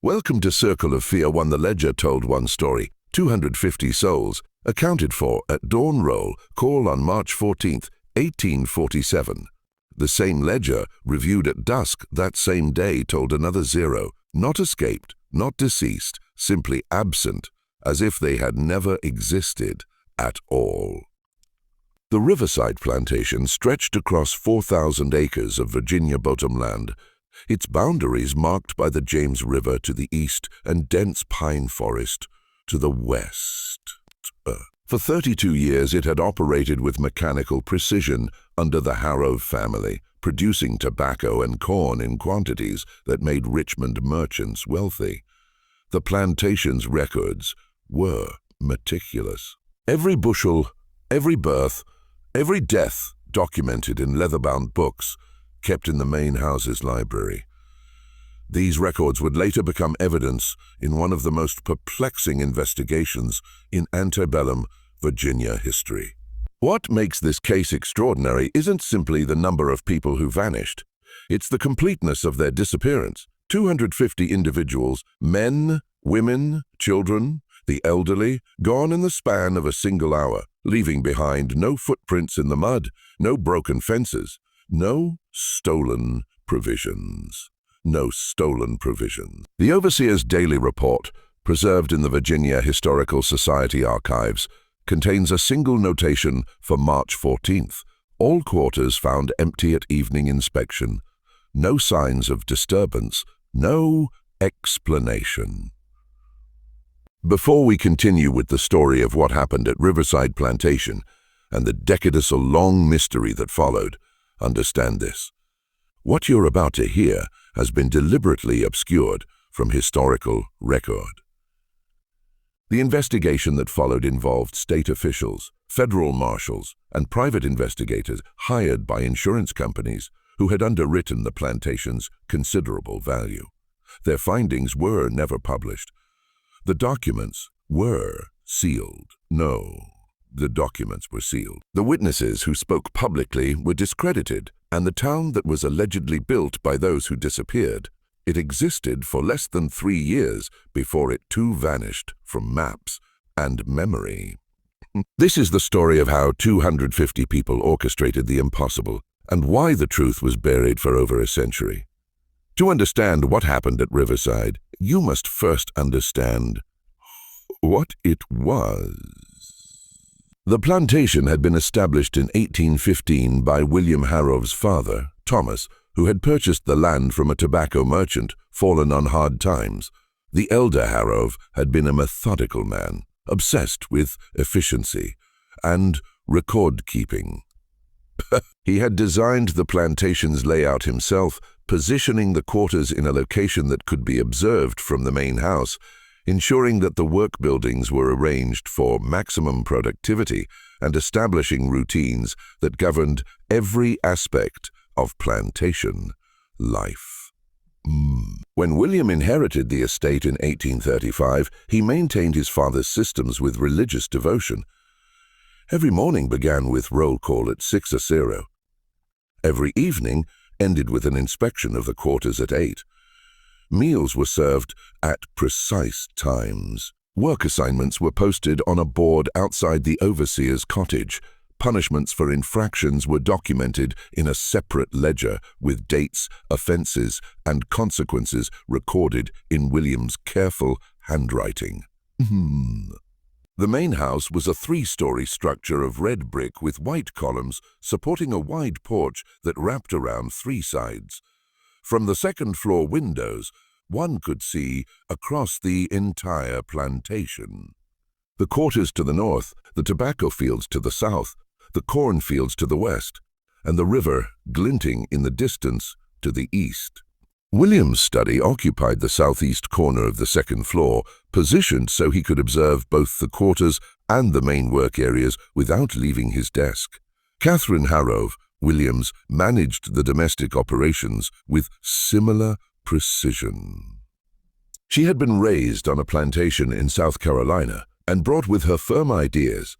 Welcome to Circle of Fear. The ledger told one story. 250 souls accounted for at dawn roll call on March 14, 1847. The same ledger, reviewed at dusk that same day, told another zero, not escaped, not deceased, simply absent, as if they had never existed at all. The Riverside Plantation stretched across 4,000 acres of Virginia bottomland, its boundaries marked by the James River to the east and dense pine forest to the west. For 32 years it had operated with mechanical precision under the Harrow family, producing tobacco and corn in quantities that made Richmond merchants wealthy. The plantation's records were meticulous. Every bushel, every birth, every death documented in leather-bound books, kept in the main house's library. These records would later become evidence in one of the most perplexing investigations in antebellum Virginia history. What makes this case extraordinary isn't simply the number of people who vanished. It's the completeness of their disappearance. 250 individuals, men, women, children, the elderly, gone in the span of a single hour, leaving behind no footprints in the mud, no broken fences, no stolen provisions. No stolen provisions. The Overseer's Daily Report, preserved in the Virginia Historical Society archives, contains a single notation for March 14th. All quarters found empty at evening inspection. No signs of disturbance. No explanation. Before we continue with the story of what happened at Riverside Plantation and the decades-long mystery that followed, understand this. What you're about to hear has been deliberately obscured from historical record. The investigation that followed involved state officials, federal marshals, and private investigators hired by insurance companies who had underwritten the plantation's considerable value. Their findings were never published. The documents were sealed. No, the documents were sealed. The witnesses who spoke publicly were discredited, and the town that was allegedly built by those who disappeared, it existed for less than 3 years before it too vanished from maps and memory. This is the story of how 250 people orchestrated the impossible and why the truth was buried for over a century. To understand what happened at Riverside, you must first understand what it was. The plantation had been established in 1815 by William Harrow's father, Thomas, who had purchased the land from a tobacco merchant fallen on hard times. The elder Harrow had been a methodical man, obsessed with efficiency and record-keeping. He had designed the plantation's layout himself, positioning the quarters in a location that could be observed from the main house, ensuring that the work buildings were arranged for maximum productivity and establishing routines that governed every aspect of plantation life. When William inherited the estate in 1835, he maintained his father's systems with religious devotion. Every morning began with roll call at 6:00. Every evening ended with an inspection of the quarters at 8. Meals were served at precise times. Work assignments were posted on a board outside the overseer's cottage. Punishments for infractions were documented in a separate ledger with dates, offenses, and consequences recorded in William's careful handwriting. The main house was a 3-story structure of red brick with white columns supporting a wide porch that wrapped around 3 sides. From the second-floor windows, one could see across the entire plantation. The quarters to the north, the tobacco fields to the south, the cornfields to the west, and the river glinting in the distance to the east. William's study occupied the southeast corner of the second floor, positioned so he could observe both the quarters and the main work areas without leaving his desk. Catherine Harrow, Williams, managed the domestic operations with similar precision. She had been raised on a plantation in South Carolina and brought with her firm ideas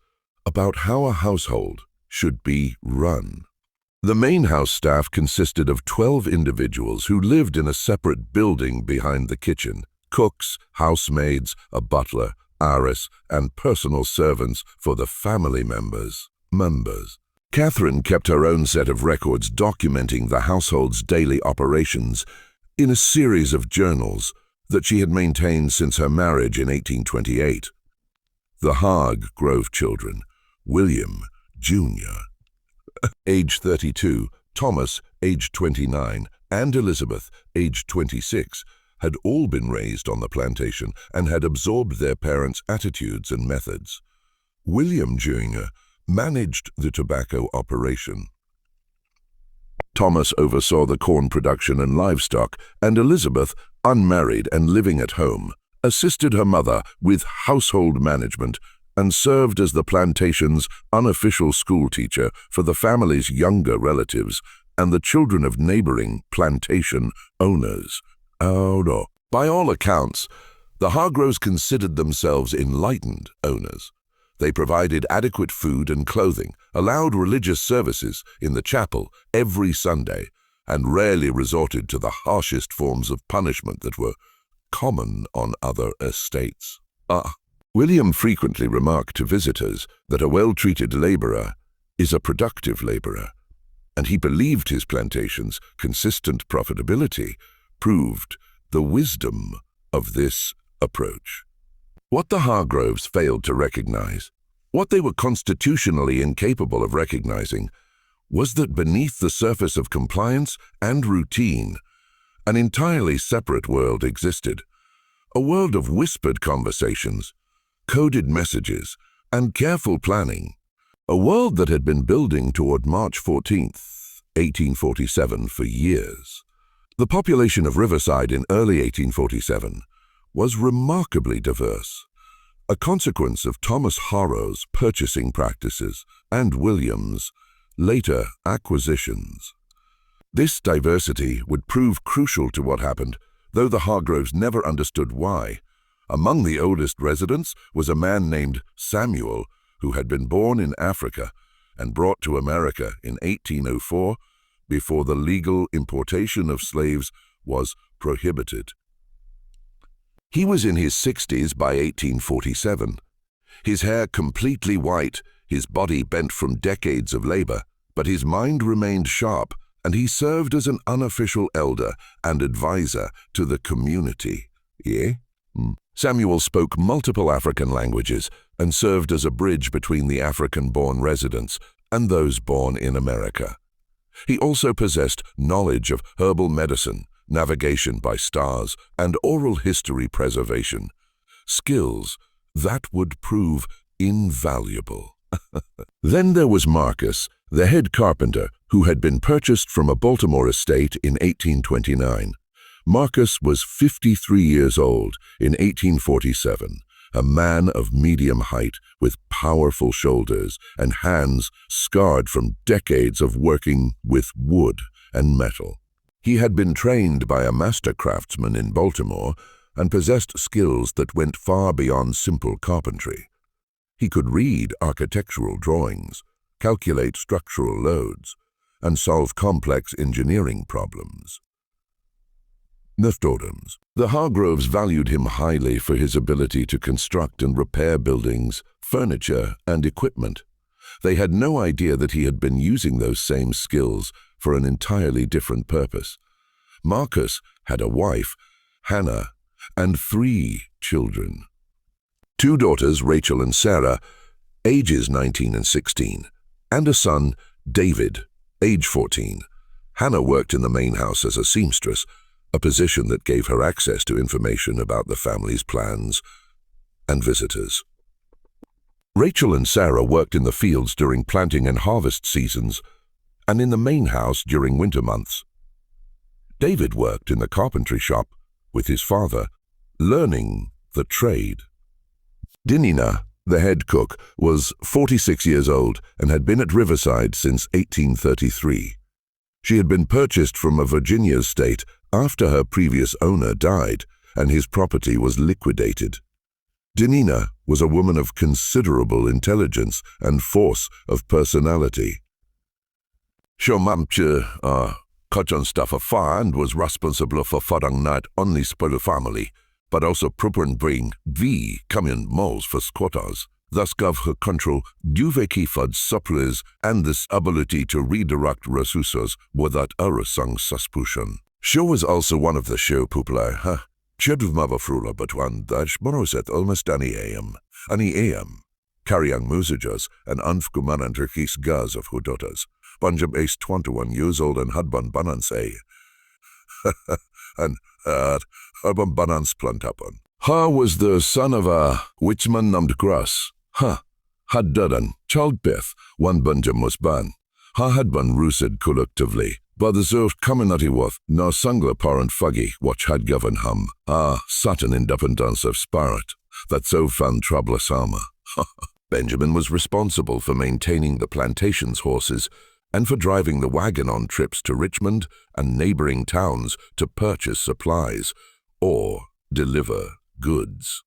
about how a household should be run. The main house staff consisted of 12 individuals who lived in a separate building behind the kitchen. cooks, housemaids, a butler, heiress, and personal servants for the family members. Catherine kept her own set of records documenting the household's daily operations in a series of journals that she had maintained since her marriage in 1828. The Hargrove children, William, Jr., age 32, Thomas, age 29, and Elizabeth, age 26, had all been raised on the plantation and had absorbed their parents' attitudes and methods. William, Jr., managed the tobacco operation. Thomas oversaw the corn production and livestock, and Elizabeth, unmarried and living at home, assisted her mother with household management and served as the plantation's unofficial schoolteacher for the family's younger relatives and the children of neighboring plantation owners. By all accounts, the Hargroves considered themselves enlightened owners. They provided adequate food and clothing, allowed religious services in the chapel every Sunday, and rarely resorted to the harshest forms of punishment that were common on other estates. William frequently remarked to visitors that a well-treated laborer is a productive laborer, and he believed his plantation's consistent profitability proved the wisdom of this approach. What the Hargroves failed to recognize, what they were constitutionally incapable of recognizing, was that beneath the surface of compliance and routine, an entirely separate world existed, a world of whispered conversations, coded messages, and careful planning, a world that had been building toward March 14th, 1847 for years. The population of Riverside in early 1847 was remarkably diverse, a consequence of Thomas Harrow's purchasing practices and William's later acquisitions. This diversity would prove crucial to what happened, though the Hargroves never understood why. Among the oldest residents was a man named Samuel, who had been born in Africa and brought to America in 1804 before the legal importation of slaves was prohibited. He was in his 60s by 1847, his hair completely white, his body bent from decades of labor, but his mind remained sharp, and he served as an unofficial elder and advisor to the community. Samuel spoke multiple African languages and served as a bridge between the African-born residents and those born in America. He also possessed knowledge of herbal medicine, navigation by stars, and oral history preservation, skills that would prove invaluable. Then there was Marcus, the head carpenter, who had been purchased from a Baltimore estate in 1829. Marcus was 53 years old in 1847, a man of medium height with powerful shoulders and hands scarred from decades of working with wood and metal. He had been trained by a master craftsman in Baltimore and possessed skills that went far beyond simple carpentry. He could read architectural drawings, calculate structural loads, and solve complex engineering problems. The Hargroves valued him highly for his ability to construct and repair buildings, furniture, and equipment. They had no idea that he had been using those same skills for an entirely different purpose. Marcus had a wife, Hannah, and 3 children. 2 daughters, Rachel and Sarah, ages 19 and 16, and a son, David, age 14. Hannah worked in the main house as a seamstress, a position that gave her access to information about the family's plans and visitors. Rachel and Sarah worked in the fields during planting and harvest seasons, and in the main house during winter months. David worked in the carpentry shop with his father, learning the trade. Dinina, the head cook, was 46 years old and had been at Riverside since 1833. She had been purchased from a Virginia estate after her previous owner died and his property was liquidated. Dinina was a woman of considerable intelligence and force of personality. Shomamche cotton stuff a far and was responsible for farang night only for the family, but also proper bring v common moles for squatters. Thus gave her control duveki fud supplies and this ability to redirect resources without urusang suspicion. She was also one of the show popular, Chedv Mavafrula Batuan Dash Monoset almost any am. Carrying musajas and unfkumanan turkis gaz of hudotas. Bunjam ace 21 years old and hadban banansay. And urban banans plantapan. Ha was the son of a witchman named Grass. Had done childbirth, one bunjam was ban. Ha had been rooted collectively. But the zerft community worth no sangla parent fuggy watch had governed hum. Sudden independence of spirit, that so found troublous armor. Benjamin was responsible for maintaining the plantation's horses and for driving the wagon on trips to Richmond and neighboring towns to purchase supplies or deliver goods.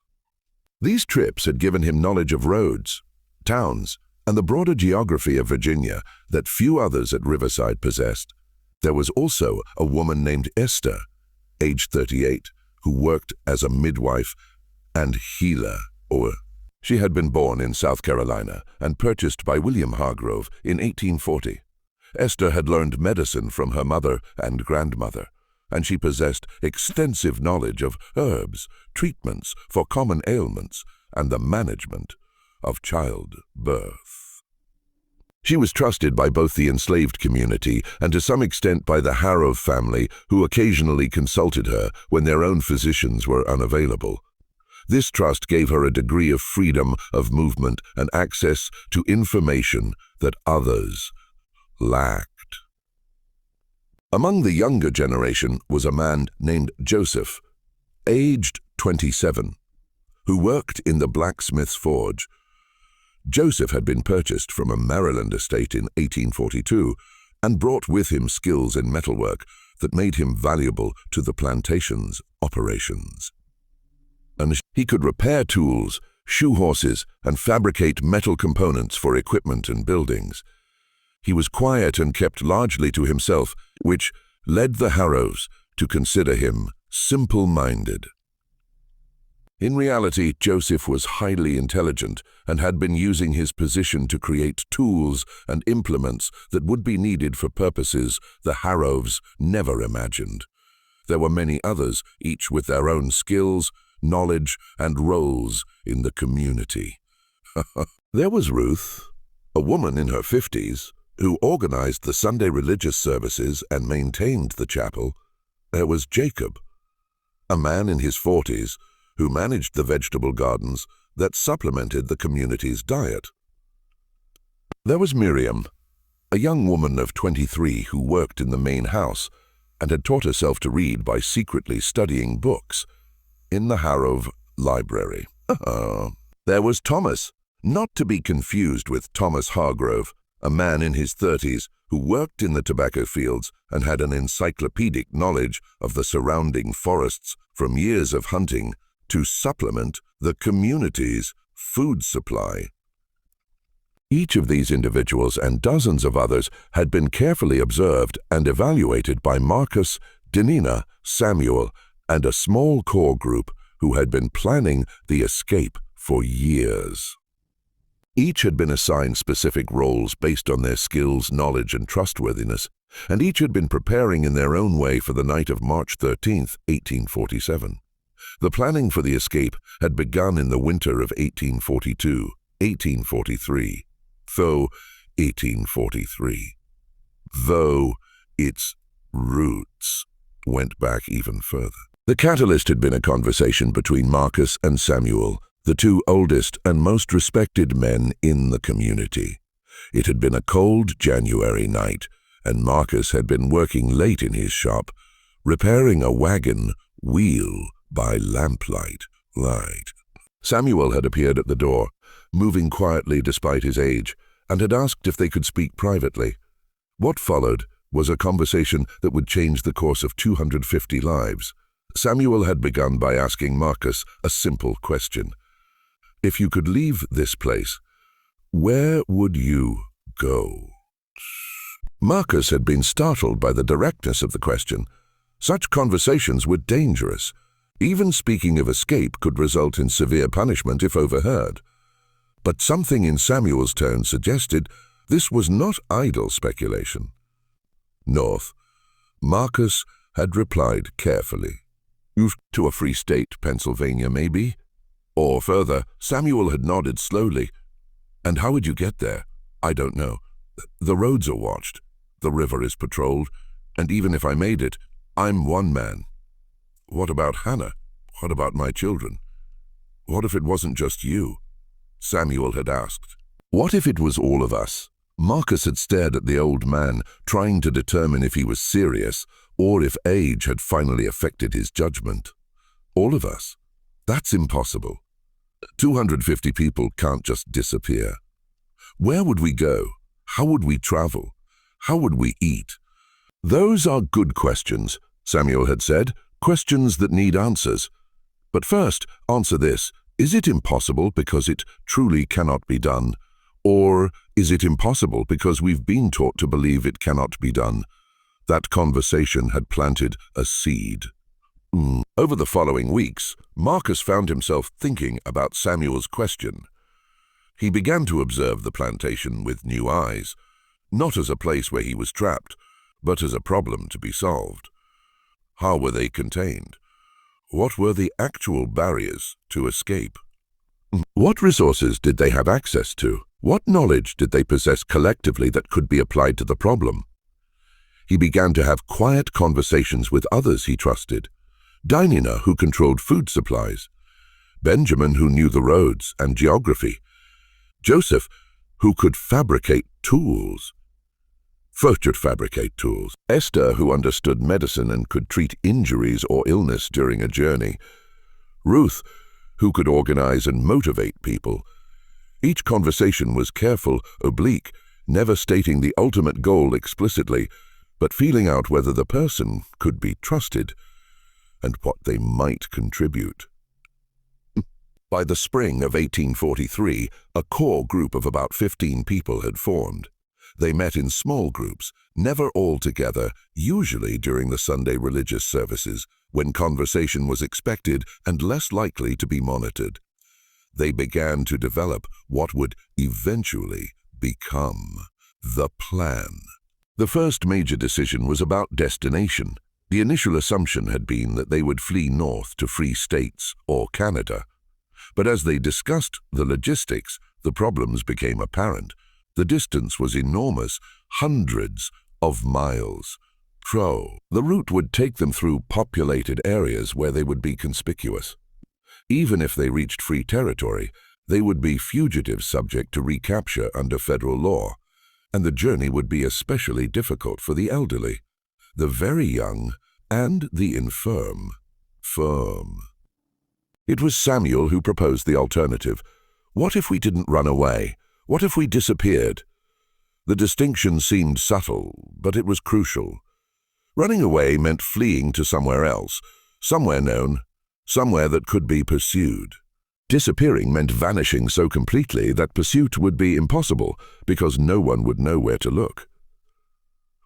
These trips had given him knowledge of roads, towns, and the broader geography of Virginia that few others at Riverside possessed. There was also a woman named Esther, aged 38, who worked as a midwife and healer, she had been born in South Carolina and purchased by William Hargrove in 1840. Esther had learned medicine from her mother and grandmother, and she possessed extensive knowledge of herbs, treatments for common ailments, and the management of childbirth. She was trusted by both the enslaved community and to some extent by the Harrow family, who occasionally consulted her when their own physicians were unavailable. This trust gave her a degree of freedom of movement and access to information that others lacked. Among the younger generation was a man named Joseph, aged 27, who worked in the blacksmith's forge. Joseph had been purchased from a Maryland estate in 1842 and brought with him skills in metalwork that made him valuable to the plantation's operations. And he could repair tools, shoe horses, and fabricate metal components for equipment and buildings. He was quiet and kept largely to himself, which led the Harrows to consider him simple-minded. In reality, Joseph was highly intelligent and had been using his position to create tools and implements that would be needed for purposes the Harrows never imagined. There were many others, each with their own skills, knowledge, and roles in the community. There was Ruth, a woman in her 50s, who organized the Sunday religious services and maintained the chapel. There was Jacob, a man in his 40s, who managed the vegetable gardens that supplemented the community's diet. There was Miriam, a young woman of 23 who worked in the main house and had taught herself to read by secretly studying books in the Harrow library. There was Thomas, not to be confused with Thomas Hargrove, a man in his 30s who worked in the tobacco fields and had an encyclopedic knowledge of the surrounding forests from years of hunting to supplement the community's food supply. Each of these individuals and dozens of others had been carefully observed and evaluated by Marcus, Denina, Samuel, and a small core group who had been planning the escape for years. Each had been assigned specific roles based on their skills, knowledge, and trustworthiness, and each had been preparing in their own way for the night of March 13th, 1847. The planning for the escape had begun in the winter of 1842-1843, though its roots went back even further. The catalyst had been a conversation between Marcus and Samuel, the two oldest and most respected men in the community. It had been a cold January night, and Marcus had been working late in his shop, repairing a wagon wheel by lamplight. Samuel had appeared at the door, moving quietly despite his age, and had asked if they could speak privately. What followed was a conversation that would change the course of 250 lives. Samuel had begun by asking Marcus a simple question. If you could leave this place, where would you go? Marcus had been startled by the directness of the question. Such conversations were dangerous. Even speaking of escape could result in severe punishment if overheard. But something in Samuel's tone suggested this was not idle speculation. North, Marcus had replied carefully. To a free state, Pennsylvania, maybe? Or further, Samuel had nodded slowly. And how would you get there? I don't know. The roads are watched. The river is patrolled. And even if I made it, I'm one man. What about Hannah? What about my children? What if it wasn't just you? Samuel had asked. What if it was all of us? Marcus had stared at the old man, trying to determine if he was serious or if age had finally affected his judgment. All of us? That's impossible. 250 people can't just disappear. Where would we go? How would we travel? How would we eat? Those are good questions, Samuel had said, questions that need answers. But first, answer this. Is it impossible because it truly cannot be done? Or is it impossible because we've been taught to believe it cannot be done? That conversation had planted a seed. Over the following weeks, Marcus found himself thinking about Samuel's question. He began to observe the plantation with new eyes, not as a place where he was trapped, but as a problem to be solved. How were they contained? What were the actual barriers to escape? What resources did they have access to? What knowledge did they possess collectively that could be applied to the problem? He began to have quiet conversations with others he trusted. Dinah, who controlled food supplies. Benjamin, who knew the roads and geography. Joseph, who could fabricate tools. Esther, who understood medicine and could treat injuries or illness during a journey. Ruth, who could organize and motivate people. Each conversation was careful, oblique, never stating the ultimate goal explicitly, but feeling out whether the person could be trusted and what they might contribute. By the spring of 1843, a core group of about 15 people had formed. They met in small groups, never all together, usually during the Sunday religious services, when conversation was expected and less likely to be monitored. They began to develop what would eventually become the plan. The first major decision was about destination. The initial assumption had been that they would flee north to free states or Canada. But as they discussed the logistics, the problems became apparent. The distance was enormous, hundreds of miles. The route would take them through populated areas where they would be conspicuous. Even if they reached free territory, they would be fugitives subject to recapture under federal law, and the journey would be especially difficult for the elderly, the very young, and the infirm. It was Samuel who proposed the alternative. What if we didn't run away? What if we disappeared? The distinction seemed subtle, but it was crucial. Running away meant fleeing to somewhere else, somewhere known, somewhere that could be pursued. Disappearing meant vanishing so completely that pursuit would be impossible because no one would know where to look.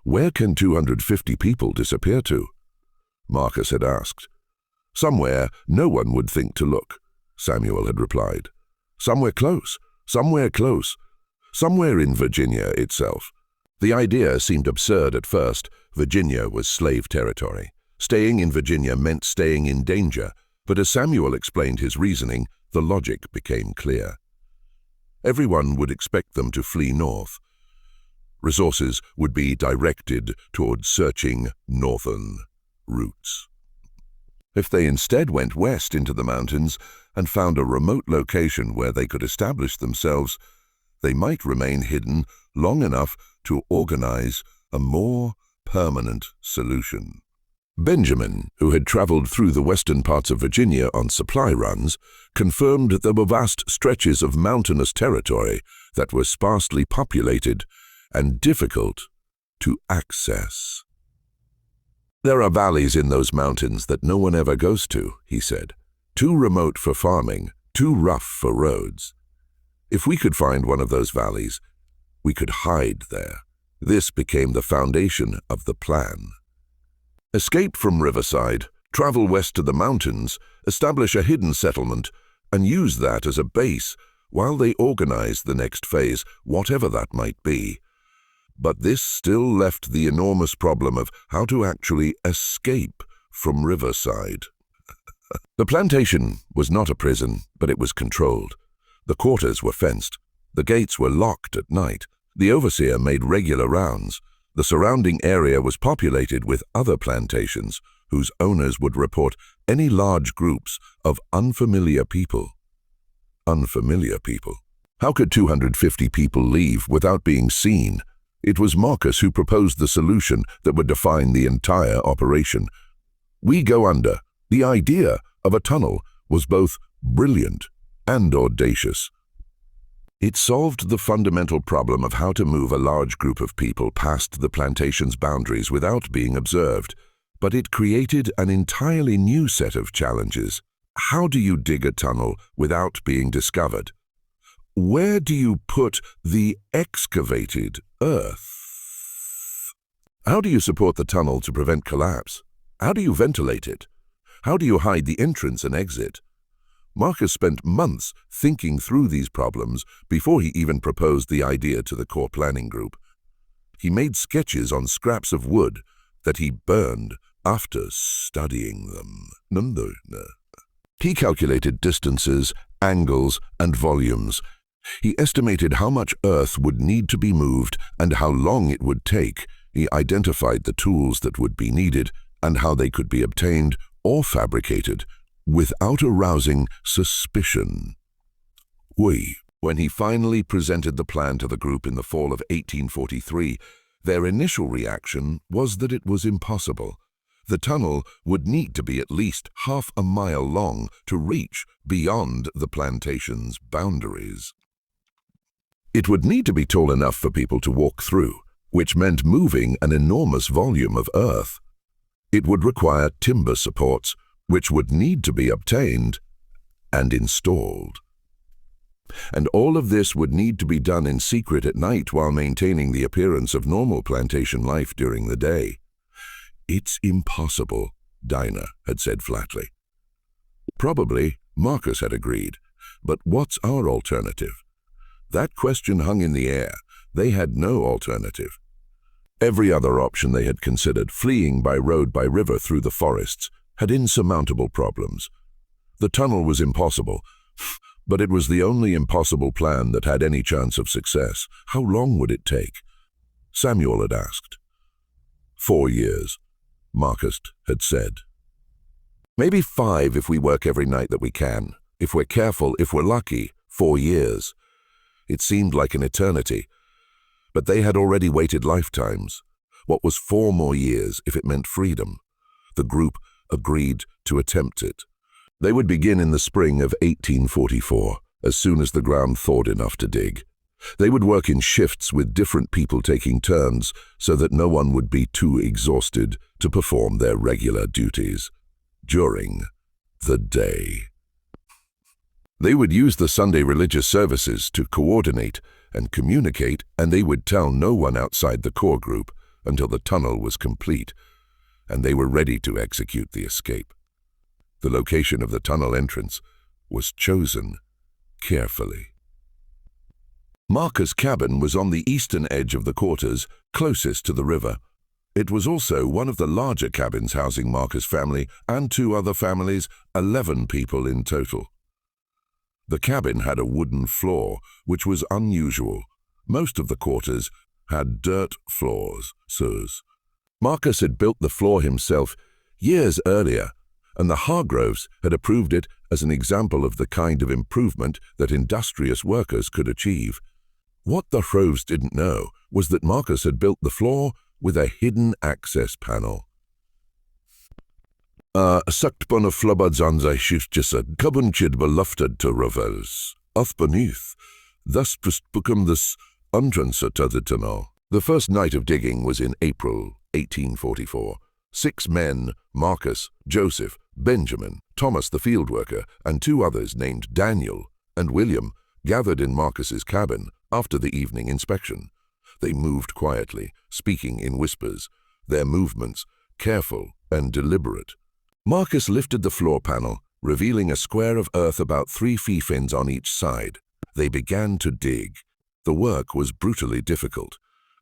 Where can 250 people disappear to? Marcus had asked. Somewhere no one would think to look, Samuel had replied. Somewhere close, somewhere in Virginia itself. The idea seemed absurd at first. Virginia was slave territory. Staying in Virginia meant staying in danger, but as Samuel explained his reasoning, the logic became clear. Everyone would expect them to flee north. Resources would be directed towards searching northern routes. If they instead went west into the mountains and found a remote location where they could establish themselves, they might remain hidden long enough to organize a more permanent solution. Benjamin, who had traveled through the western parts of Virginia on supply runs, confirmed that there were vast stretches of mountainous territory that were sparsely populated and difficult to access. There are valleys in those mountains that no one ever goes to, he said. Too remote for farming, too rough for roads. If we could find one of those valleys, we could hide there. This became the foundation of the plan. Escape from Riverside, travel west to the mountains, establish a hidden settlement, and use that as a base while they organized the next phase, whatever that might be. But this still left the enormous problem of how to actually escape from Riverside. The plantation was not a prison, but it was controlled. The quarters were fenced. The gates were locked at night. The overseer made regular rounds. The surrounding area was populated with other plantations, whose owners would report any large groups of unfamiliar people. Unfamiliar people. How could 250 people leave without being seen? It was Marcus who proposed the solution that would define the entire operation. We go under. The idea of a tunnel was both brilliant and audacious. It solved the fundamental problem of how to move a large group of people past the plantation's boundaries without being observed, but it created an entirely new set of challenges. How do you dig a tunnel without being discovered? Where do you put the excavated earth? How do you support the tunnel to prevent collapse? How do you ventilate it? How do you hide the entrance and exit? Marcus spent months thinking through these problems before he even proposed the idea to the core planning group. He made sketches on scraps of wood that he burned after studying them. He calculated distances, angles, and volumes. He estimated how much earth would need to be moved and how long it would take. He identified the tools that would be needed and how they could be obtained or fabricated without arousing suspicion. When he finally presented the plan to the group in the fall of 1843, their initial reaction was that it was impossible. The tunnel would need to be at least half a mile long to reach beyond the plantation's boundaries. It would need to be tall enough for people to walk through, which meant moving an enormous volume of earth. It would require timber supports, which would need to be obtained and installed. And all of this would need to be done in secret at night while maintaining the appearance of normal plantation life during the day. "It's impossible," Dinah had said flatly. Probably Marcus had agreed, but what's our alternative? That question hung in the air. They had no alternative. Every other option they had considered, fleeing by road by river through the forests, had insurmountable problems. The tunnel was impossible, but it was the only impossible plan that had any chance of success. How long would it take? Samuel had asked. 4 years, Marcus had said. Maybe 5 if we work every night that we can. If we're careful, if we're lucky, 4 years. It seemed like an eternity. But they had already waited lifetimes. What was 4 more years if it meant freedom? The group agreed to attempt it. They would begin in the spring of 1844, as soon as the ground thawed enough to dig. They would work in shifts with different people taking turns so that no one would be too exhausted to perform their regular duties during the day. They would use the Sunday religious services to coordinate and communicate, and they would tell no one outside the core group until the tunnel was complete, and they were ready to execute the escape. The location of the tunnel entrance was chosen carefully. Marcus' cabin was on the eastern edge of the quarters, closest to the river. It was also one of the larger cabins housing Marcus' family and 2 other families, 11 people in total. The cabin had a wooden floor, which was unusual. Most of the quarters had dirt floors. Marcus had built the floor himself years earlier, and the Hargroves had approved it as an example of the kind of improvement that industrious workers could achieve. What the Hargroves didn't know was that Marcus had built the floor with a hidden access panel. Sucht bonne flubbards an sig skjusjessad, kabunchid beluftad to rovels, beneath, thus puspukum this entrance to the tunnel. The first night of digging was in April 1844. 6 men, Marcus, Joseph, Benjamin, Thomas the field worker, and 2 others named Daniel and William, gathered in Marcus's cabin after the evening inspection. They moved quietly, speaking in whispers, their movements careful and deliberate. Marcus lifted the floor panel, revealing a square of earth about 3 feet on each side. They began to dig. The work was brutally difficult.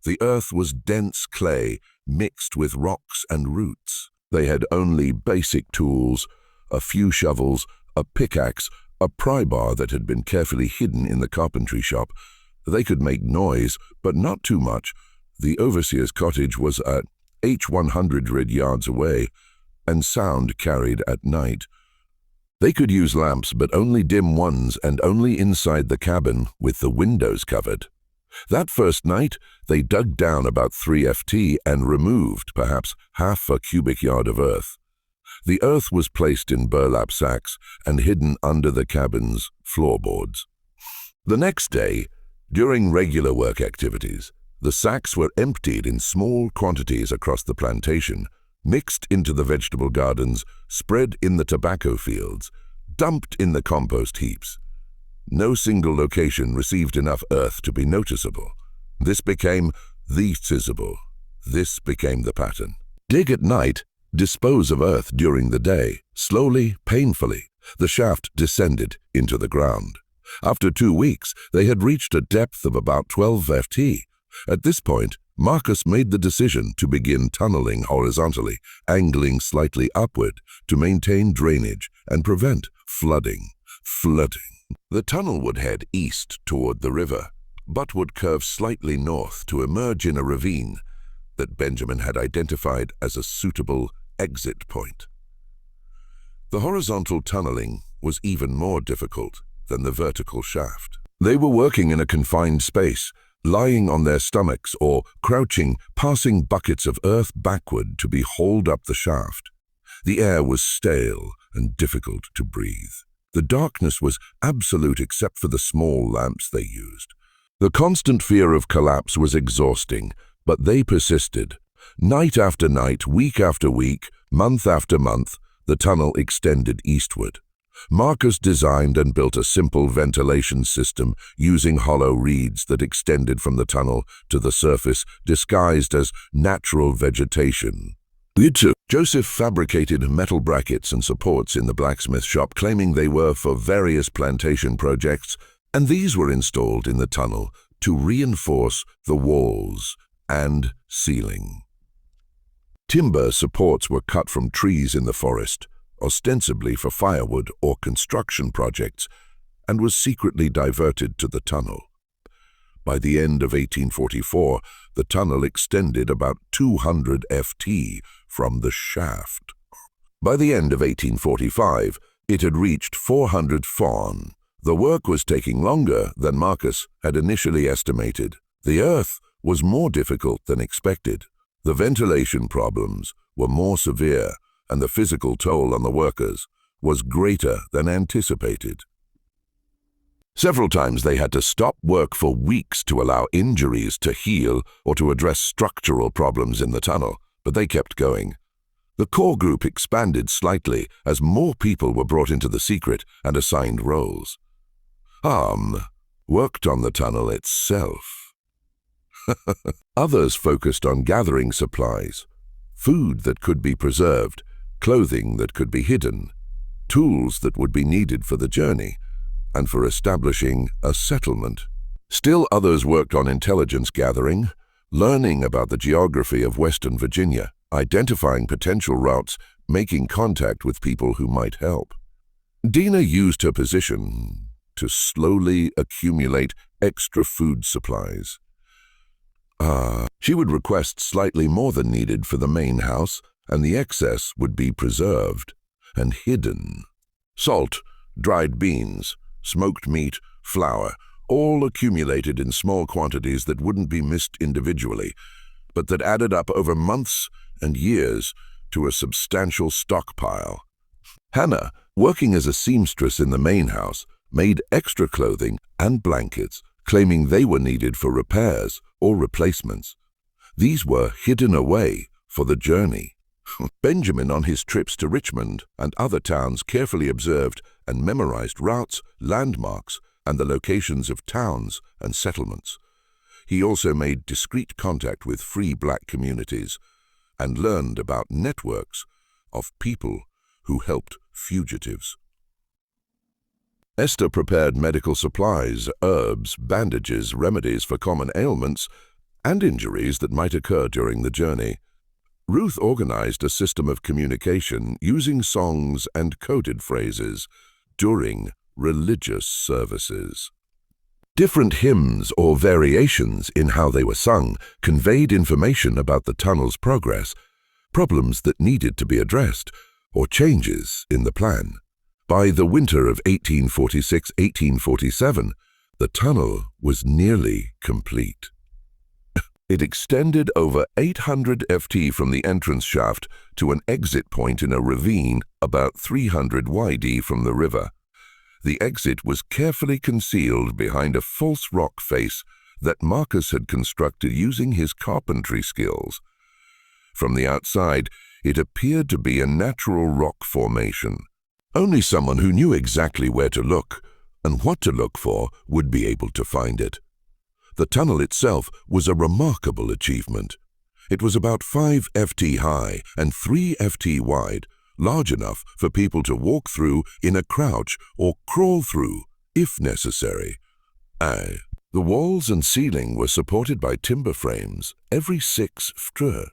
The earth was dense clay mixed with rocks and roots. They had only basic tools, a few shovels, a pickaxe, a pry bar that had been carefully hidden in the carpentry shop. They could make noise, but not too much. The overseer's cottage was at 100 yards away, and sound carried at night. They could use lamps, but only dim ones, and only inside the cabin with the windows covered. That first night, they dug down about 3 ft and removed perhaps half a cubic yard of earth. The earth was placed in burlap sacks and hidden under the cabin's floorboards. The next day, during regular work activities, the sacks were emptied in small quantities across the plantation, mixed into the vegetable gardens, spread in the tobacco fields, dumped in the compost heaps. No single location received enough earth to be noticeable. This became the sizzable. This became the pattern. Dig at night, dispose of earth during the day. Slowly, painfully, the shaft descended into the ground. After 2 weeks, they had reached a depth of about 12 ft. At this point, Marcus made the decision to begin tunneling horizontally, angling slightly upward to maintain drainage and prevent flooding. The tunnel would head east toward the river, but would curve slightly north to emerge in a ravine that Benjamin had identified as a suitable exit point. The horizontal tunneling was even more difficult than the vertical shaft. They were working in a confined space, lying on their stomachs or crouching, passing buckets of earth backward to be hauled up the shaft. The air was stale and difficult to breathe. The darkness was absolute except for the small lamps they used. The constant fear of collapse was exhausting, but they persisted. Night after night, week after week, month after month, the tunnel extended eastward. Marcus designed and built a simple ventilation system using hollow reeds that extended from the tunnel to the surface, disguised as natural vegetation. Joseph fabricated metal brackets and supports in the blacksmith shop, claiming they were for various plantation projects, and these were installed in the tunnel to reinforce the walls and ceiling. Timber supports were cut from trees in the forest, ostensibly for firewood or construction projects, and was secretly diverted to the tunnel. By the end of 1844, the tunnel extended about 200 ft from the shaft. By the end of 1845, it had reached 400 ft. The work was taking longer than Marcus had initially estimated. The earth was more difficult than expected. The ventilation problems were more severe, and the physical toll on the workers was greater than anticipated. Several times they had to stop work for weeks to allow injuries to heal or to address structural problems in the tunnel, but they kept going. The core group expanded slightly as more people were brought into the secret and assigned roles. Worked on the tunnel itself. Others focused on gathering supplies, food that could be preserved, clothing that could be hidden, tools that would be needed for the journey, and for establishing a settlement. Still others worked on intelligence gathering, learning about the geography of Western Virginia, identifying potential routes, making contact with people who might help. Dina used her position to slowly accumulate extra food supplies. She would request slightly more than needed for the main house, and the excess would be preserved and hidden. Salt, dried beans, smoked meat, flour, all accumulated in small quantities that wouldn't be missed individually, but that added up over months and years to a substantial stockpile. Hannah, working as a seamstress in the main house, made extra clothing and blankets, claiming they were needed for repairs or replacements. These were hidden away for the journey. Benjamin, on his trips to Richmond and other towns, carefully observed and memorized routes, landmarks, and the locations of towns and settlements. He also made discreet contact with free black communities and learned about networks of people who helped fugitives. Esther prepared medical supplies, herbs, bandages, remedies for common ailments, and injuries that might occur during the journey. Ruth organized a system of communication using songs and coded phrases during religious services. Different hymns or variations in how they were sung conveyed information about the tunnel's progress, problems that needed to be addressed, or changes in the plan. By the winter of 1846-1847, the tunnel was nearly complete. It extended over 800 ft from the entrance shaft to an exit point in a ravine about 300 yd from the river. The exit was carefully concealed behind a false rock face that Marcus had constructed using his carpentry skills. From the outside, it appeared to be a natural rock formation. Only someone who knew exactly where to look and what to look for would be able to find it. The tunnel itself was a remarkable achievement. It was about 5 ft high and 3 ft wide, large enough for people to walk through in a crouch or crawl through, if necessary. The walls and ceiling were supported by timber frames, every 6 ft.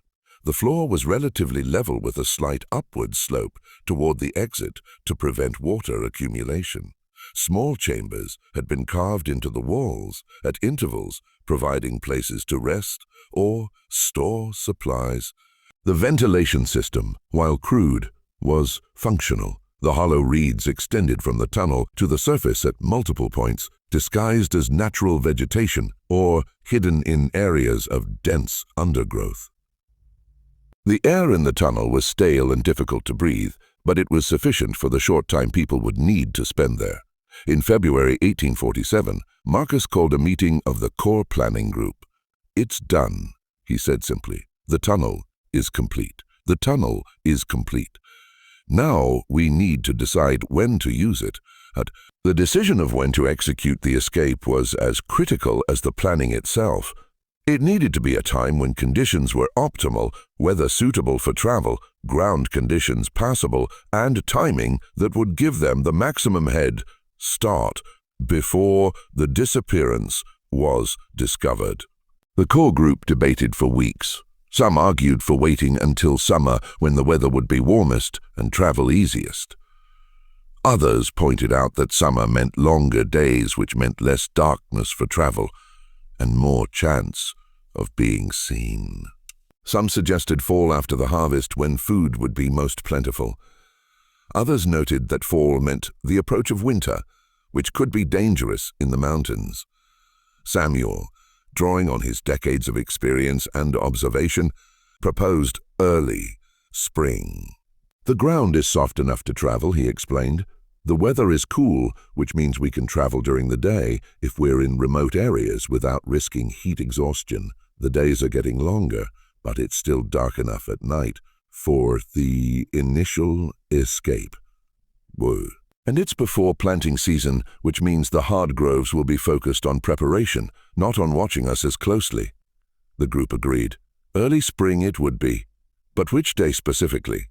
The floor was relatively level with a slight upward slope toward the exit to prevent water accumulation. Small chambers had been carved into the walls at intervals, providing places to rest or store supplies. The ventilation system, while crude, was functional. The hollow reeds extended from the tunnel to the surface at multiple points, disguised as natural vegetation or hidden in areas of dense undergrowth. The air in the tunnel was stale and difficult to breathe, but it was sufficient for the short time people would need to spend there. In February 1847, Marcus called a meeting of the core planning group. "It's done," he said simply. "The tunnel is complete. The tunnel is complete. Now we need to decide when to use it." The decision of when to execute the escape was as critical as the planning itself. It needed to be a time when conditions were optimal, weather suitable for travel, ground conditions passable, and timing that would give them the maximum head start before the disappearance was discovered. The core group debated for weeks. Some argued for waiting until summer when the weather would be warmest and travel easiest. Others pointed out that summer meant longer days, which meant less darkness for travel and more chance of being seen. Some suggested fall after the harvest when food would be most plentiful. Others noted that fall meant the approach of winter, which could be dangerous in the mountains. Samuel, drawing on his decades of experience and observation, proposed early spring. "The ground is soft enough to travel," he explained. "The weather is cool, which means we can travel during the day if we're in remote areas without risking heat exhaustion. The days are getting longer, but it's still dark enough at night for the initial escape. Whoa. And it's before planting season, which means the hard groves will be focused on preparation, not on watching us as closely." The group agreed. Early spring it would be. But which day specifically?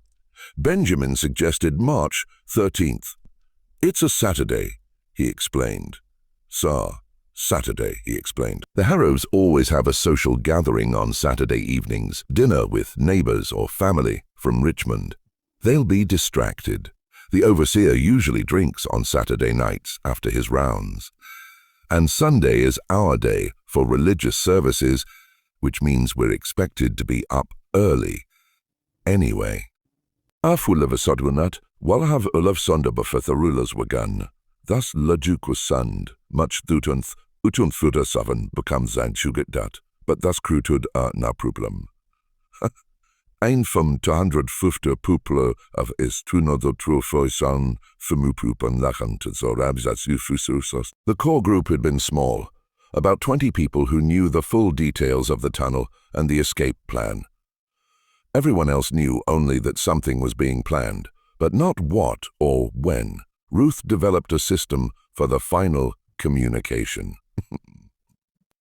Benjamin suggested March 13th. "It's a Saturday," he explained. Saturday, he explained. The Harrows always have a social gathering on Saturday evenings, dinner with neighbors or family from Richmond. They'll be distracted. The overseer usually drinks on Saturday nights after his rounds. And Sunday is our day for religious services, which means we're expected to be up early. Anyway. Afwylaf sodwnat, walhav ulaf sonderbefatharulas wagan. Thus Lajuk was sund, much thutunth, utunfuda savan becomes sein suget dat, but thus krutud na problem. Ein vom 250 pupler of is tunado trufoisan femupupan lachen to zorabzatsufususos. The core group had been small, about 20 people who knew the full details of the tunnel and the escape plan. Everyone else knew only that something was being planned, but not what or when. Ruth developed a system for the final communication.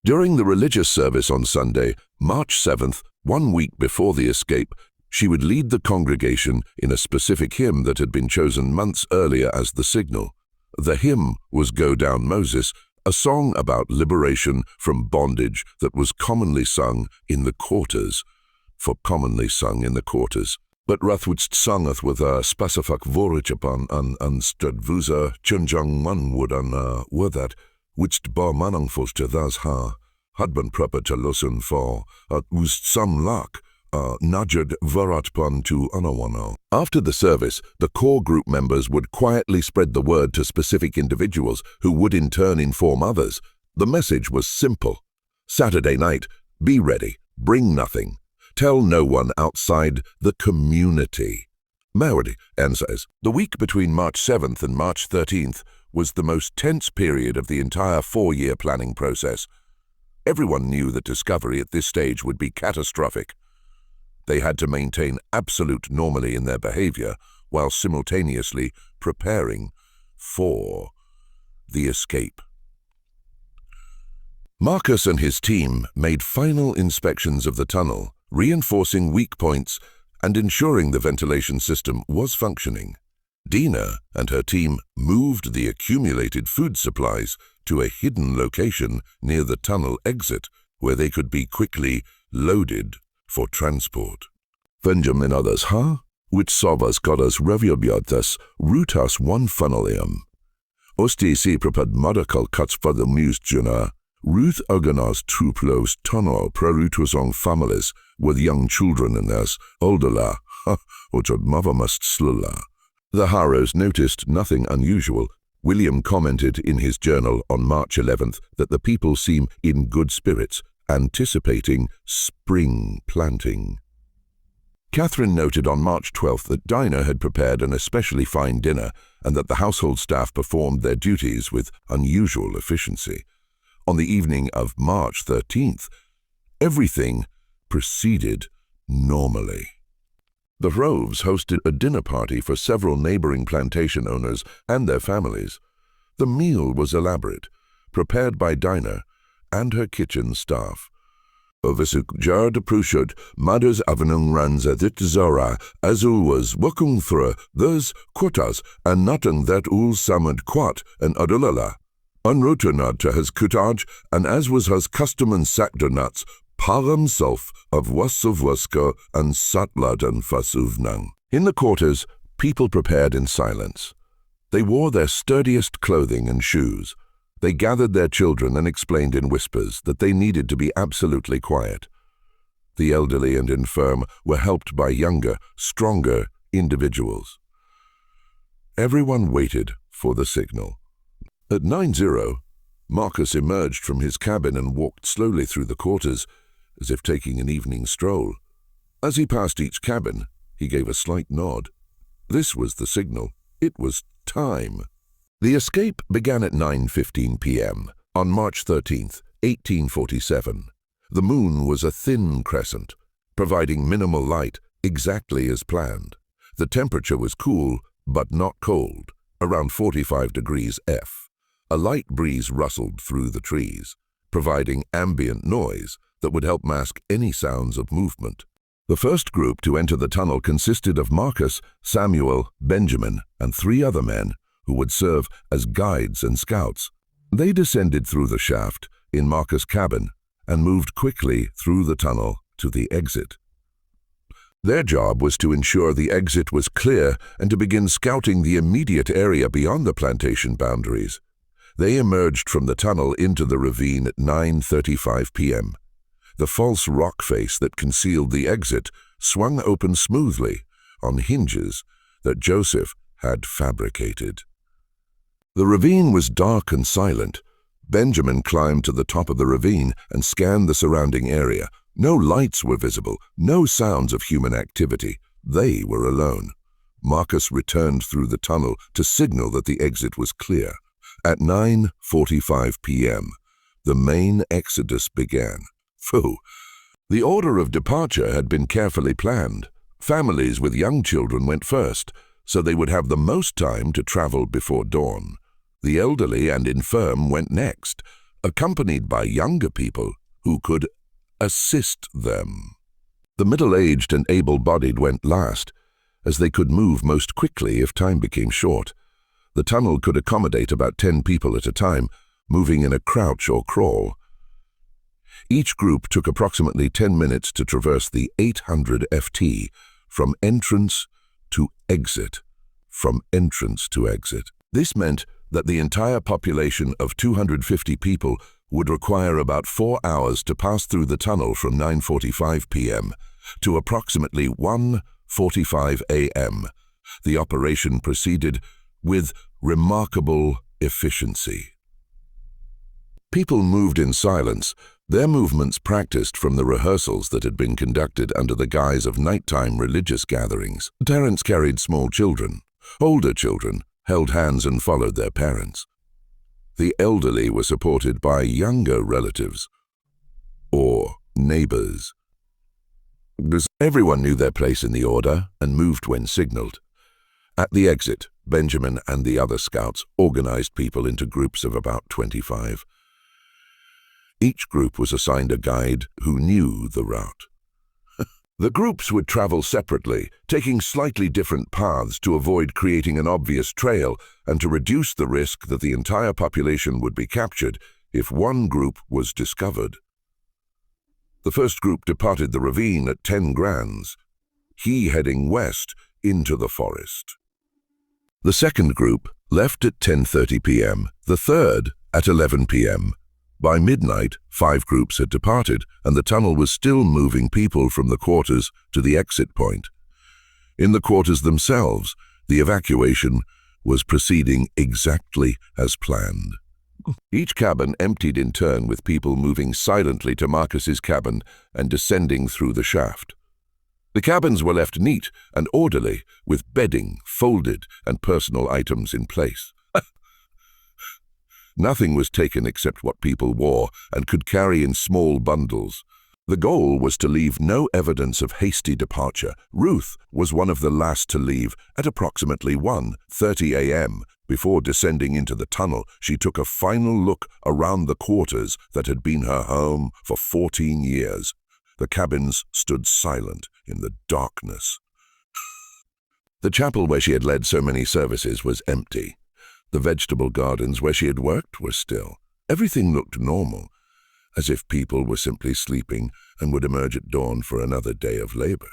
During the religious service on Sunday, March 7th, 1 week before the escape, She would lead the congregation in a specific hymn that had been chosen months earlier as the signal. The hymn was Go Down Moses, a song about liberation from bondage that was commonly sung in the quarters. But Rathwoodst sangeth with a specific vorich an stradvuza chunjung man wood an that which bar manang foster thus had been proper to listen for at ust some luck najad varatpan to anawano. After the service, the core group members would quietly spread the word to specific individuals who would in turn inform others. The message was simple. Saturday night, be ready, bring nothing. Tell no one outside the community. Maori says, the week between March 7th and March 13th was the most tense period of the entire 4-year planning process. Everyone knew that discovery at this stage would be catastrophic. They had to maintain absolute normalcy in their behavior while simultaneously preparing for the escape. Marcus and his team made final inspections of the tunnel, reinforcing weak points and ensuring the ventilation system was functioning. Dina and her team moved the accumulated food supplies to a hidden location near the tunnel exit where they could be quickly loaded for transport. Benjamin others which savas godas reviobiatas rutas one funnelium. Osti si prepared medical cuts for the musjuna. Ruth organized trouplos tunnel prerutusong families with young children in theirs, oldala, which mother must slulla. The Harrows noticed nothing unusual. William commented in his journal on March 11th that the people seem in good spirits, anticipating spring planting. Catherine noted on March 12th that Dinah had prepared an especially fine dinner and that the household staff performed their duties with unusual efficiency. On the evening of March 13th, everything proceeded normally. The Roves hosted a dinner party for several neighboring plantation owners and their families. The meal was elaborate, prepared by Dinah and her kitchen staff. Ovisuk jar de prushud, mothers avenung runs at it zora, as was working through those quotas, and nothing that ul samad quat and adulala. Unrotunad to his kutaj, and as was his custom and sakdonuts, param self of wasuvwaska and satlad and fasuvnang. In the quarters, people prepared in silence. They wore their sturdiest clothing and shoes. They gathered their children and explained in whispers that they needed to be absolutely quiet. The elderly and infirm were helped by younger, stronger individuals. Everyone waited for the signal. At 9:00, Marcus emerged from his cabin and walked slowly through the quarters, as if taking an evening stroll. As he passed each cabin, he gave a slight nod. This was the signal. It was time. The escape began at 9:15 p.m. on March 13th, 1847. The moon was a thin crescent, providing minimal light exactly as planned. The temperature was cool, but not cold, around 45 degrees F. A light breeze rustled through the trees, providing ambient noise that would help mask any sounds of movement. The first group to enter the tunnel consisted of Marcus, Samuel, Benjamin, and 3 other men who would serve as guides and scouts. They descended through the shaft in Marcus' cabin and moved quickly through the tunnel to the exit. Their job was to ensure the exit was clear and to begin scouting the immediate area beyond the plantation boundaries. They emerged from the tunnel into the ravine at 9:35 p.m. The false rock face that concealed the exit swung open smoothly on hinges that Joseph had fabricated. The ravine was dark and silent. Benjamin climbed to the top of the ravine and scanned the surrounding area. No lights were visible, no sounds of human activity. They were alone. Marcus returned through the tunnel to signal that the exit was clear. At 9:45 p.m., the main exodus began. Phew! The order of departure had been carefully planned. Families with young children went first, so they would have the most time to travel before dawn. The elderly and infirm went next, accompanied by younger people who could assist them. The middle-aged and able-bodied went last, as they could move most quickly if time became short. The tunnel could accommodate about 10 people at a time, moving in a crouch or crawl. Each group took approximately 10 minutes to traverse the 800 FT from entrance to exit. This meant that the entire population of 250 people would require about 4 hours to pass through the tunnel from 9:45 p.m. to approximately 1:45 a.m. The operation proceeded with remarkable efficiency. People moved in silence, their movements practiced from the rehearsals that had been conducted under the guise of nighttime religious gatherings. Parents carried small children. Older children held hands and followed their parents. The elderly were supported by younger relatives or neighbors. Everyone knew their place in the order and moved when signaled. At the exit, Benjamin and the other scouts organized people into groups of about 25. Each group was assigned a guide who knew the route. The groups would travel separately, taking slightly different paths to avoid creating an obvious trail and to reduce the risk that the entire population would be captured if one group was discovered. The first group departed the ravine at 10 grands, he heading west into the forest. The second group left at 10:30 p.m., the third at 11 p.m. By midnight, 5 groups had departed, and the tunnel was still moving people from the quarters to the exit point. In the quarters themselves, the evacuation was proceeding exactly as planned. Each cabin emptied in turn, with people moving silently to Marcus's cabin and descending through the shaft. The cabins were left neat and orderly, with bedding folded and personal items in place. Nothing was taken except what people wore and could carry in small bundles. The goal was to leave no evidence of hasty departure. Ruth was one of the last to leave at approximately 1:30 a.m. Before descending into the tunnel, she took a final look around the quarters that had been her home for 14 years. The cabins stood silent in the darkness. The chapel where she had led so many services was empty. The vegetable gardens where she had worked were still. Everything looked normal, as if people were simply sleeping and would emerge at dawn for another day of labor.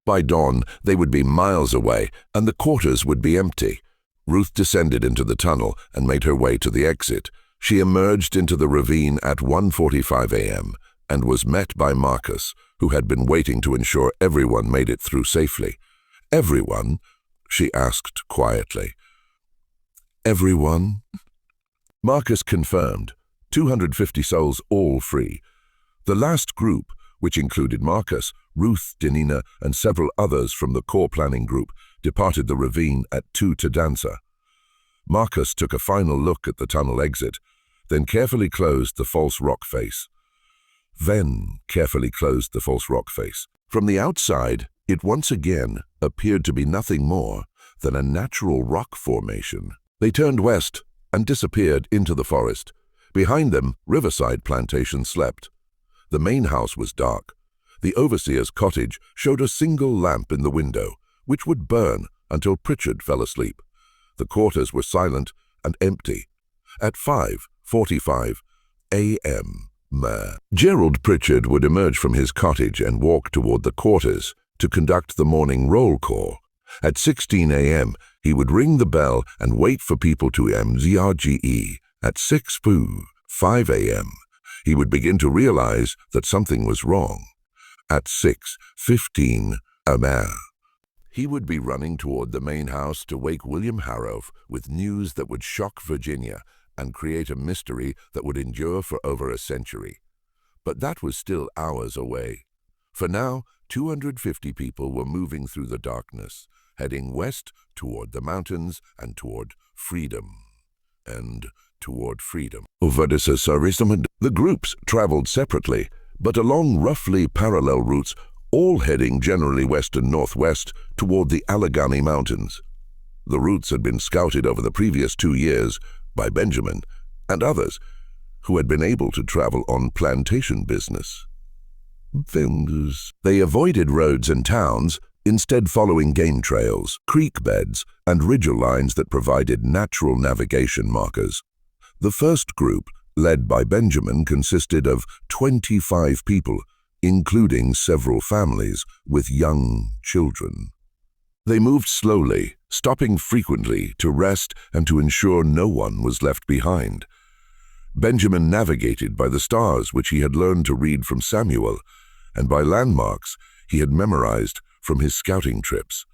By dawn, they would be miles away, and the quarters would be empty. Ruth descended into the tunnel and made her way to the exit. She emerged into the ravine at 1:45 a.m. and was met by Marcus, who had been waiting to ensure everyone made it through safely. "Everyone?" she asked quietly. "Everyone?" Marcus confirmed. 250 souls, all free. The last group, which included Marcus, Ruth, Denina, and several others from the core planning group, departed the ravine at 2 to Dancer. Marcus took a final look at the tunnel exit, then carefully closed the false rock face. From the outside, it once again appeared to be nothing more than a natural rock formation. They turned west and disappeared into the forest. Behind them, Riverside Plantation slept. The main house was dark. The overseer's cottage showed a single lamp in the window, which would burn until Pritchard fell asleep. The quarters were silent and empty. At 5:45 a.m., Gerald Pritchard would emerge from his cottage and walk toward the quarters to conduct the morning roll call. At 16 a.m., he would ring the bell and wait for people to mzrge. At 6:05 a.m., he would begin to realize that something was wrong. At 6:15 a.m., he would be running toward the main house to wake William Harrow with news that would shock Virginia and create a mystery that would endure for over a century. But that was still hours away. For now, 250 people were moving through the darkness, heading west toward the mountains and toward freedom. The groups traveled separately, but along roughly parallel routes, all heading generally west and northwest toward the Allegheny Mountains. The routes had been scouted over the previous 2 years by Benjamin and others who had been able to travel on plantation business. They avoided roads and towns, instead following game trails, creek beds, and ridge lines that provided natural navigation markers. The first group, led by Benjamin, consisted of 25 people, including several families with young children. They moved slowly, stopping frequently to rest and to ensure no one was left behind. Benjamin navigated by the stars which he had learned to read from Samuel, and by landmarks he had memorized from his scouting trips.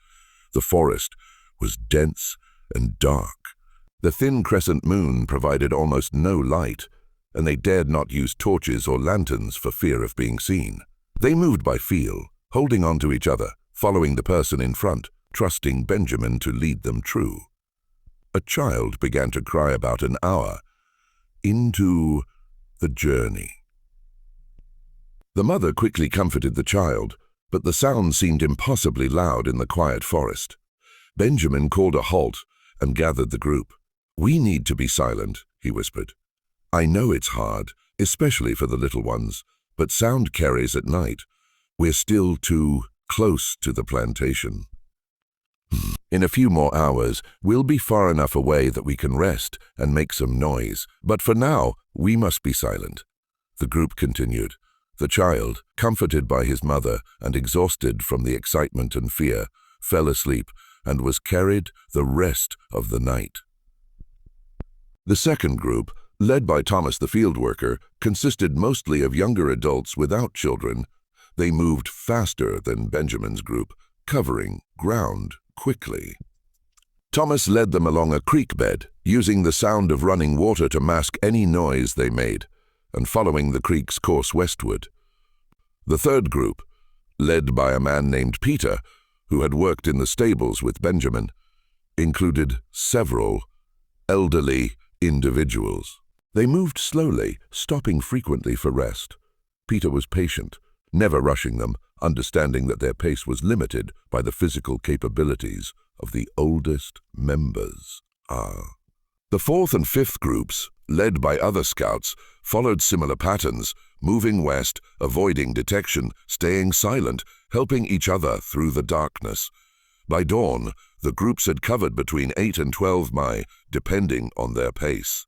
The forest was dense and dark. The thin crescent moon provided almost no light, and they dared not use torches or lanterns for fear of being seen. They moved by feel, holding on to each other, following the person in front, trusting Benjamin to lead them true. A child began to cry about an hour into the journey. The mother quickly comforted the child, but the sound seemed impossibly loud in the quiet forest. Benjamin called a halt and gathered the group. "We need to be silent," he whispered. "I know it's hard, especially for the little ones, but sound carries at night. We're still too close to the plantation. In a few more hours, we'll be far enough away that we can rest and make some noise, but for now, we must be silent." The group continued. The child, comforted by his mother and exhausted from the excitement and fear, fell asleep and was carried the rest of the night. The second group, led by Thomas the field worker, consisted mostly of younger adults without children. They moved faster than Benjamin's group, covering ground quickly. Thomas led them along a creek bed, using the sound of running water to mask any noise they made, and following the creek's course westward. The third group, led by a man named Peter, who had worked in the stables with Benjamin, included several elderly individuals. They moved slowly, stopping frequently for rest. Peter was patient, never rushing them, understanding that their pace was limited by the physical capabilities of the oldest members. The fourth and fifth groups, led by other scouts, followed similar patterns, moving west, avoiding detection, staying silent, helping each other through the darkness. By dawn, the groups had covered between 8 and 12 miles, depending on their pace.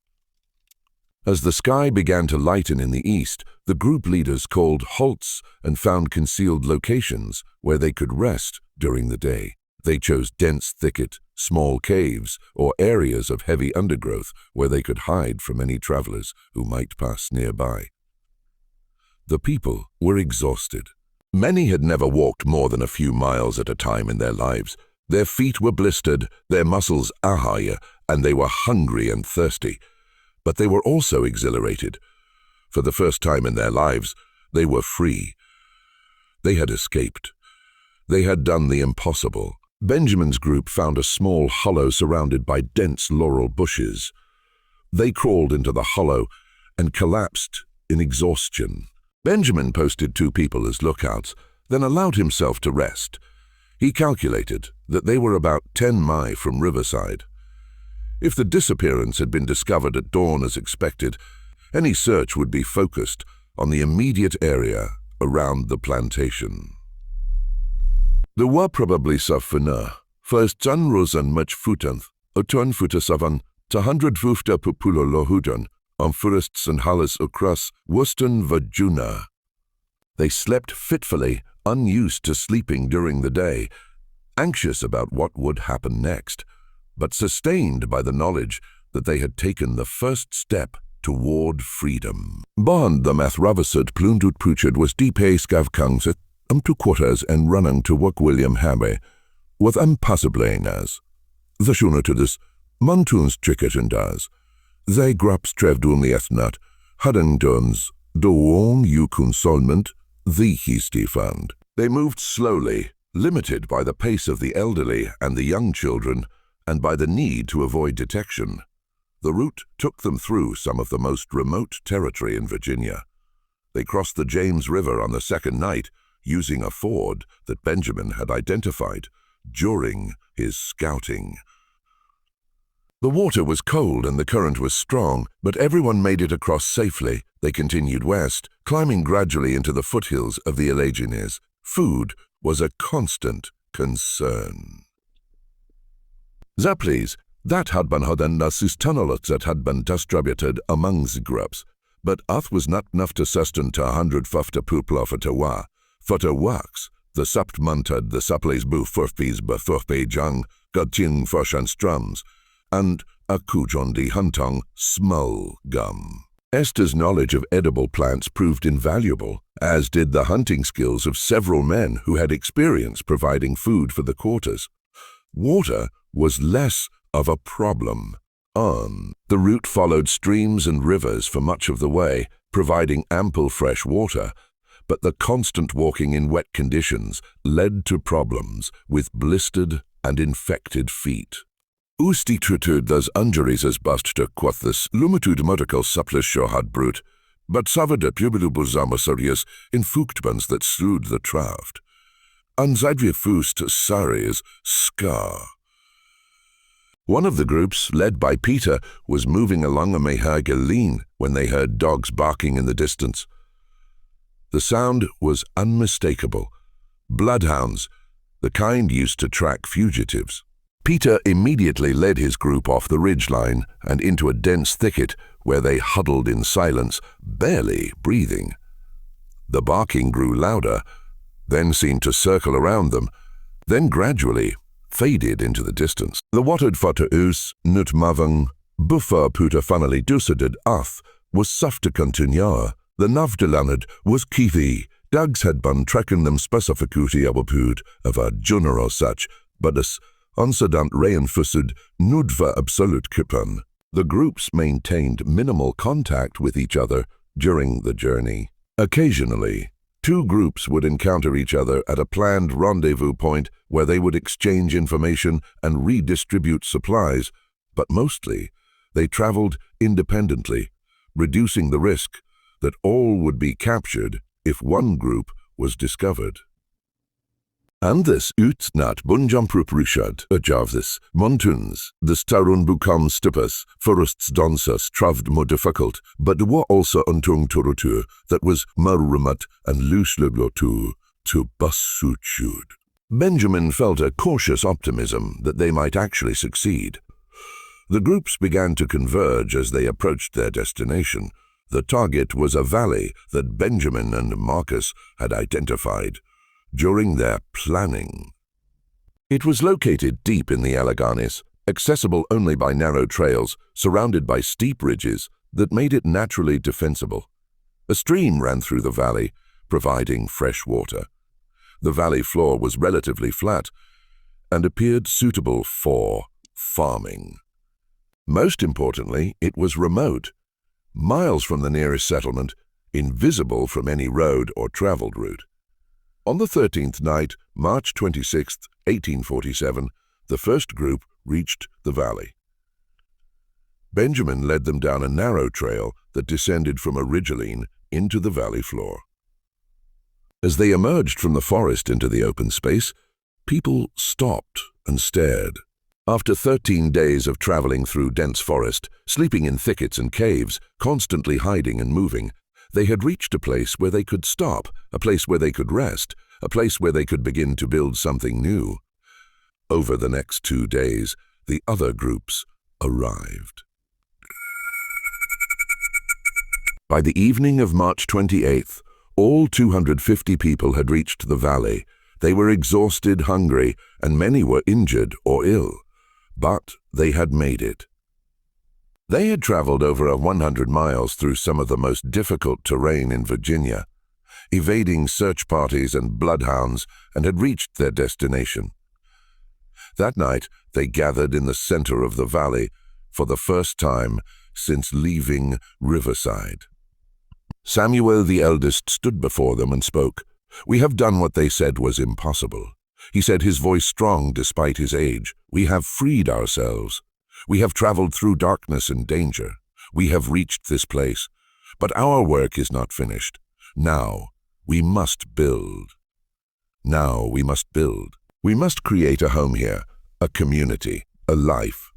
As the sky began to lighten in the east, the group leaders called halts and found concealed locations where they could rest during the day. They chose dense thicket, small caves, or areas of heavy undergrowth where they could hide from any travelers who might pass nearby. The people were exhausted. Many had never walked more than a few miles at a time in their lives. Their feet were blistered, their muscles ahaya, and they were hungry and thirsty. But they were also exhilarated. For the first time in their lives, they were free. They had escaped. They had done the impossible. Benjamin's group found a small hollow surrounded by dense laurel bushes. They crawled into the hollow and collapsed in exhaustion. Benjamin posted 2 people as lookouts, then allowed himself to rest. He calculated that they were about 10 miles from Riverside. If the disappearance had been discovered at dawn as expected, any search would be focused on the immediate area around the plantation. Det var probably så finna, först rosen much futanth, och futa 150 popular lohudan, forests and halles across Western Virginia. They slept fitfully, unused to sleeping during the day, anxious about what would happen next, but sustained by the knowledge that they had taken the first step toward freedom. Bond the math ravasud plundut puchard was deep skavkangset, 2 quarters and running to work William Hamby, with passablenas. The schooner to this, montoons tricket and does. They grups trevdun the ethnat, Huddingtons, doon you consolment, the heasty fund. They moved slowly, limited by the pace of the elderly and the young children, and by the need to avoid detection. The route took them through some of the most remote territory in Virginia. They crossed the James River on the second night, using a ford that Benjamin had identified during his scouting. The water was cold and the current was strong, but everyone made it across safely. They continued west, climbing gradually into the foothills of the Alleghenies. Food was a constant concern. Zaplis, that had been hadden na systenolot that had been distributed among the groups, but ath was not enough to sustain to 150 people for to wa. For to wax, the sapt muntad the saplis bu furfis befurpe jung, godting fish and strums, and a kujondi huntong small gum. Esther's knowledge of edible plants proved invaluable, as did the hunting skills of several men who had experience providing food for the quarters. Water was less of a problem. The route followed streams and rivers for much of the way, providing ample fresh water, but the constant walking in wet conditions led to problems with blistered and infected feet. Ustitutud das injuries as bust to quothus lumitud medical supplis had brute, but savada pubulubuzama in fuchtbans that slewed the traft. Ansidvia fust saris scar. One of the groups, led by Peter, was moving along a Mehageline when they heard dogs barking in the distance. The sound was unmistakable. Bloodhounds, the kind used to track fugitives. Peter immediately led his group off the ridgeline and into a dense thicket where they huddled in silence, barely breathing. The barking grew louder, then seemed to circle around them, then gradually faded into the distance. The watered fotter us, nut mavang, buffer puta funnily ducided ath, was sufte continuar. The navdelanad was kithi. Dags had bun trekken them specificuti abapud of a general such, but as onsedant rein fussud nudva absolute kippen. The groups maintained minimal contact with each other during the journey. Occasionally, two groups would encounter each other at a planned rendezvous point where they would exchange information and redistribute supplies, but mostly they traveled independently, reducing the risk that all would be captured if one group was discovered. And this utnat bunjamprup rushad ajavthis montuns, the starun bukam stipus, forests donsas travd more difficult, but were also untung turutur, that was marumat and lusleglotu to basuchud. Benjamin felt a cautious optimism that they might actually succeed. The groups began to converge as they approached their destination. The target was a valley that Benjamin and Marcus had identified during their planning. It was located deep in the Alleghenies, accessible only by narrow trails, surrounded by steep ridges that made it naturally defensible. A stream ran through the valley, providing fresh water. The valley floor was relatively flat and appeared suitable for farming. Most importantly, it was remote, miles from the nearest settlement, invisible from any road or traveled route. On the 13th night, March 26, 1847, the first group reached the valley. Benjamin led them down a narrow trail that descended from a ridgeline into the valley floor. As they emerged from the forest into the open space, people stopped and stared. After 13 days of traveling through dense forest, sleeping in thickets and caves, constantly hiding and moving, they had reached a place where they could stop, a place where they could rest, a place where they could begin to build something new. Over the next 2 days, the other groups arrived. By the evening of March 28th, all 250 people had reached the valley. They were exhausted, hungry, and many were injured or ill. But they had made it. They had traveled over 100 miles through some of the most difficult terrain in Virginia, evading search parties and bloodhounds, and had reached their destination. That night, they gathered in the center of the valley for the first time since leaving Riverside. Samuel the eldest stood before them and spoke. "We have done what they said was impossible," he said, his voice strong despite his age. "We have freed ourselves. We have traveled through darkness and danger. We have reached this place, but our work is not finished. Now we must build. Now we must build. We must create a home here, a community, a life.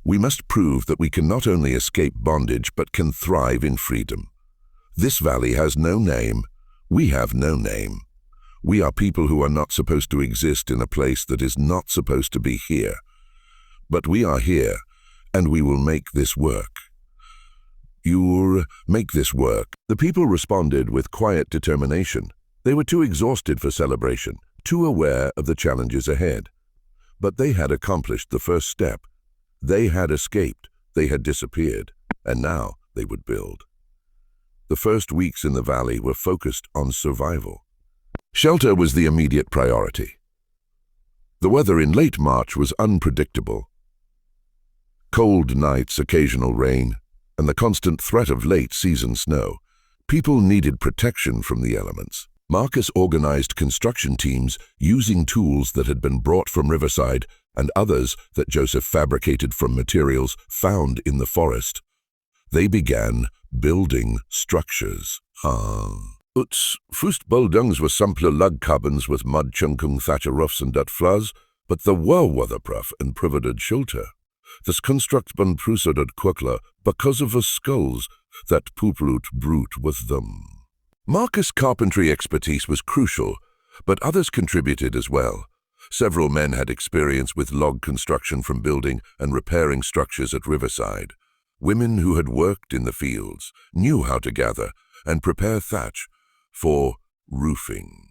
We must prove that we can not only escape bondage but can thrive in freedom. This valley has no name. We have no name. We are people who are not supposed to exist in a place that is not supposed to be here. But we are here, and we will make this work. You'll make this work. The people responded with quiet determination. They were too exhausted for celebration, too aware of the challenges ahead. But they had accomplished the first step. They had escaped, they had disappeared, and now they would build. The first weeks in the valley were focused on survival. Shelter was the immediate priority. The weather in late March was unpredictable. Cold nights, occasional rain, and the constant threat of late-season snow. People needed protection from the elements. Marcus organized construction teams using tools that had been brought from Riverside and others that Joseph fabricated from materials found in the forest. They began building structures. Uts first buildings were simpler log cabins with mud chunkung thatcher roofs and dirt floors, but the were weatherproof and provided shelter. This construct been proceeded quickly because of the skulls that people brought with them. Marcus' carpentry expertise was crucial, but others contributed as well. Several men had experience with log construction from building and repairing structures at Riverside. Women who had worked in the fields knew how to gather and prepare thatch for roofing.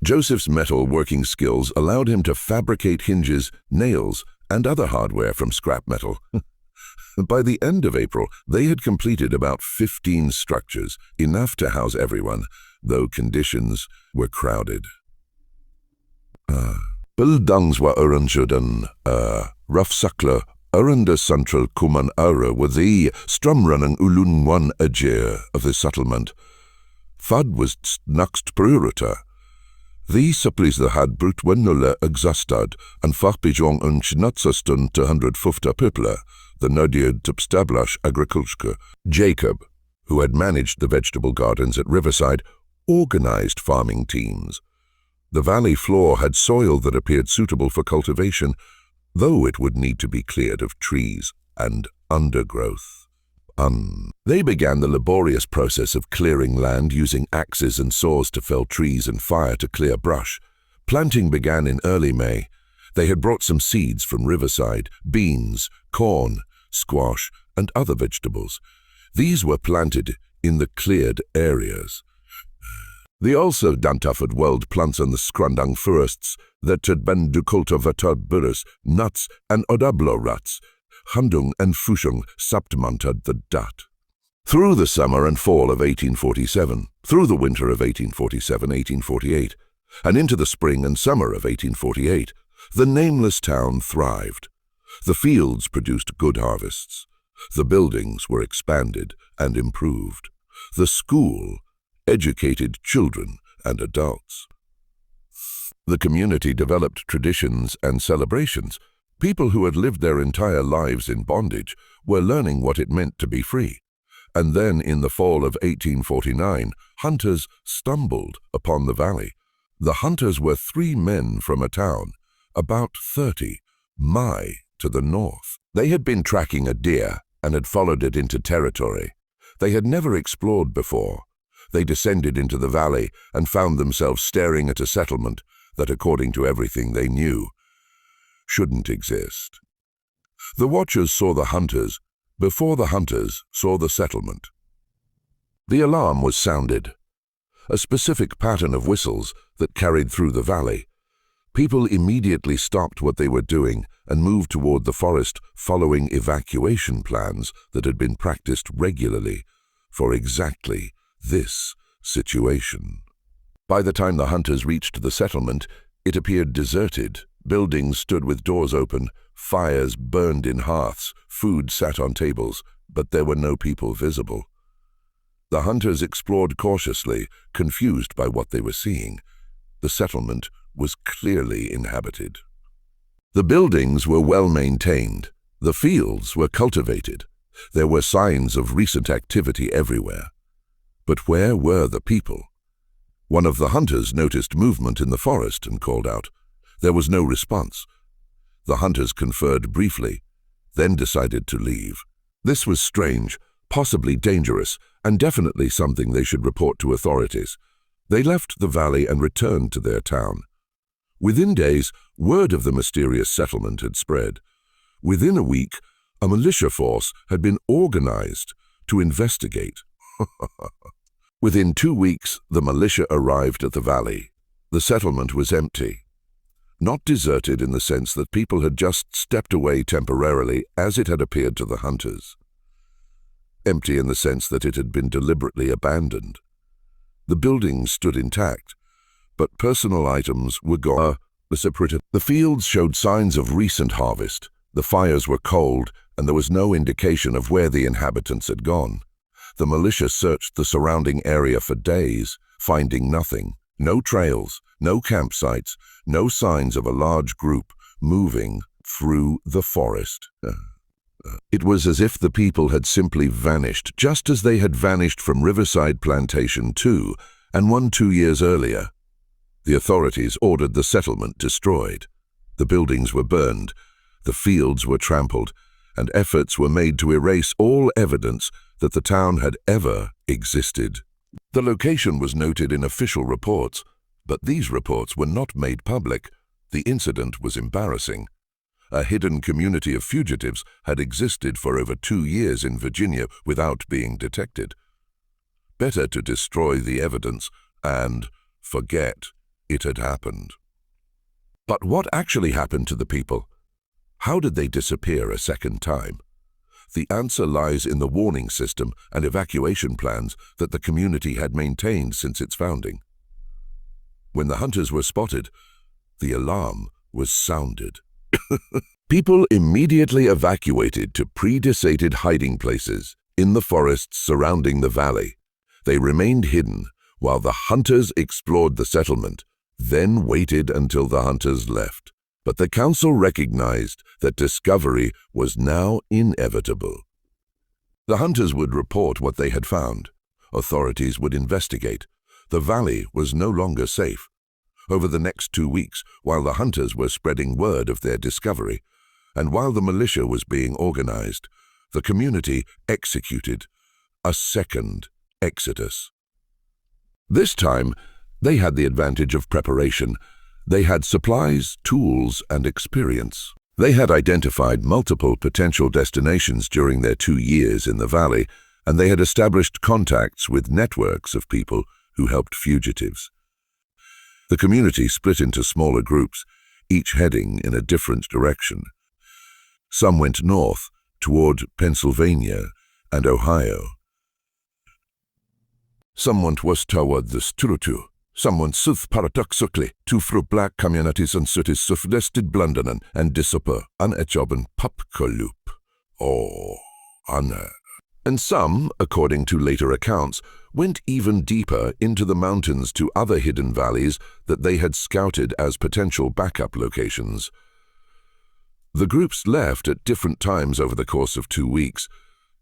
Joseph's metal working skills allowed him to fabricate hinges, nails, and other hardware from scrap metal. By the end of April, they had completed about 15 structures, enough to house everyone, though conditions were crowded. Buildings were arranged in rough circle around the central common area with the strumrunning ulun one edge of the settlement. Fud was next priority. The supplies that had brut wennulle exhausted and farpijong un schnatzestun 250 people, the needed to establish agriculture. Jacob, who had managed the vegetable gardens at Riverside, organized farming teams. The valley floor had soil that appeared suitable for cultivation, though it would need to be cleared of trees and undergrowth. They began the laborious process of clearing land using axes and saws to fell trees and fire to clear brush. Planting began in early May. They had brought some seeds from Riverside, beans, corn, squash, and other vegetables. These were planted in the cleared areas. They also dantafford wild plants in the scrandang forests that had been cultivated burris, nuts, and odablo rats. Hundung and Fushung supplemented the dot. Through the summer and fall of 1847, through the winter of 1847-1848, and into the spring and summer of 1848, the nameless town thrived. The fields produced good harvests. The buildings were expanded and improved. The school educated children and adults. The community developed traditions and celebrations. People who had lived their entire lives in bondage were learning what it meant to be free. And then in the fall of 1849, hunters stumbled upon the valley. The hunters were 3 men from a town, about 30 mi to the north. They had been tracking a deer and had followed it into territory they had never explored before. They descended into the valley and found themselves staring at a settlement that, according to everything they knew, shouldn't exist. The watchers saw the hunters before the hunters saw the settlement. The alarm was sounded, a specific pattern of whistles that carried through the valley. People immediately stopped what they were doing and moved toward the forest, following evacuation plans that had been practiced regularly for exactly this situation. By the time the hunters reached the settlement, it appeared deserted. Buildings stood with doors open, fires burned in hearths, food sat on tables, but there were no people visible. The hunters explored cautiously, confused by what they were seeing. The settlement was clearly inhabited. The buildings were well maintained. The fields were cultivated. There were signs of recent activity everywhere. But where were the people? One of the hunters noticed movement in the forest and called out. There was no response. The hunters conferred briefly. then decided to leave. This was strange, possibly dangerous, and definitely something they should report to authorities. They left the valley and returned to their town. Within days, word of the mysterious settlement had spread. Within a week, a militia force had been organized to investigate. Within 2 weeks, the militia arrived at the valley. The settlement was empty. Not deserted in the sense that people had just stepped away temporarily as it had appeared to the hunters. Empty in the sense that it had been deliberately abandoned. The buildings stood intact, but personal items were gone. The fields showed signs of recent harvest. The fires were cold, and there was no indication of where the inhabitants had gone. The militia searched the surrounding area for days, finding nothing. No trails, no campsites, no signs of a large group moving through the forest. It was as if the people had simply vanished, just as they had vanished from Riverside Plantation 2 and 2 years earlier. The authorities ordered the settlement destroyed. The buildings were burned, the fields were trampled, and efforts were made to erase all evidence that the town had ever existed. The location was noted in official reports, but these reports were not made public. The incident was embarrassing. A hidden community of fugitives had existed for over 2 years in Virginia without being detected. Better to destroy the evidence and forget it had happened. But what actually happened to the people? How did they disappear a second time? The answer lies in the warning system and evacuation plans that the community had maintained since its founding. When the hunters were spotted, the alarm was sounded. People immediately evacuated to pre-decided hiding places in the forests surrounding the valley. They remained hidden while the hunters explored the settlement, then waited until the hunters left. But the council recognized that discovery was now inevitable. The hunters would report what they had found. Authorities would investigate. The valley was no longer safe. Over the next 2 weeks, while the hunters were spreading word of their discovery, and while the militia was being organized, the community executed a second exodus. This time, they had the advantage of preparation. They had supplies, tools, and experience. They had identified multiple potential destinations during their 2 years in the valley, and they had established contacts with networks of people who helped fugitives. The community split into smaller groups, each heading in a different direction. Some went north, toward Pennsylvania and Ohio. Some went west toward the Strutu. Some went south paradoxically to through black communities and cities sufdested Blundanen and Dissoper an Etjoben Papkalup. And some, according to later accounts, went even deeper into the mountains to other hidden valleys that they had scouted as potential backup locations. The groups left at different times over the course of 2 weeks,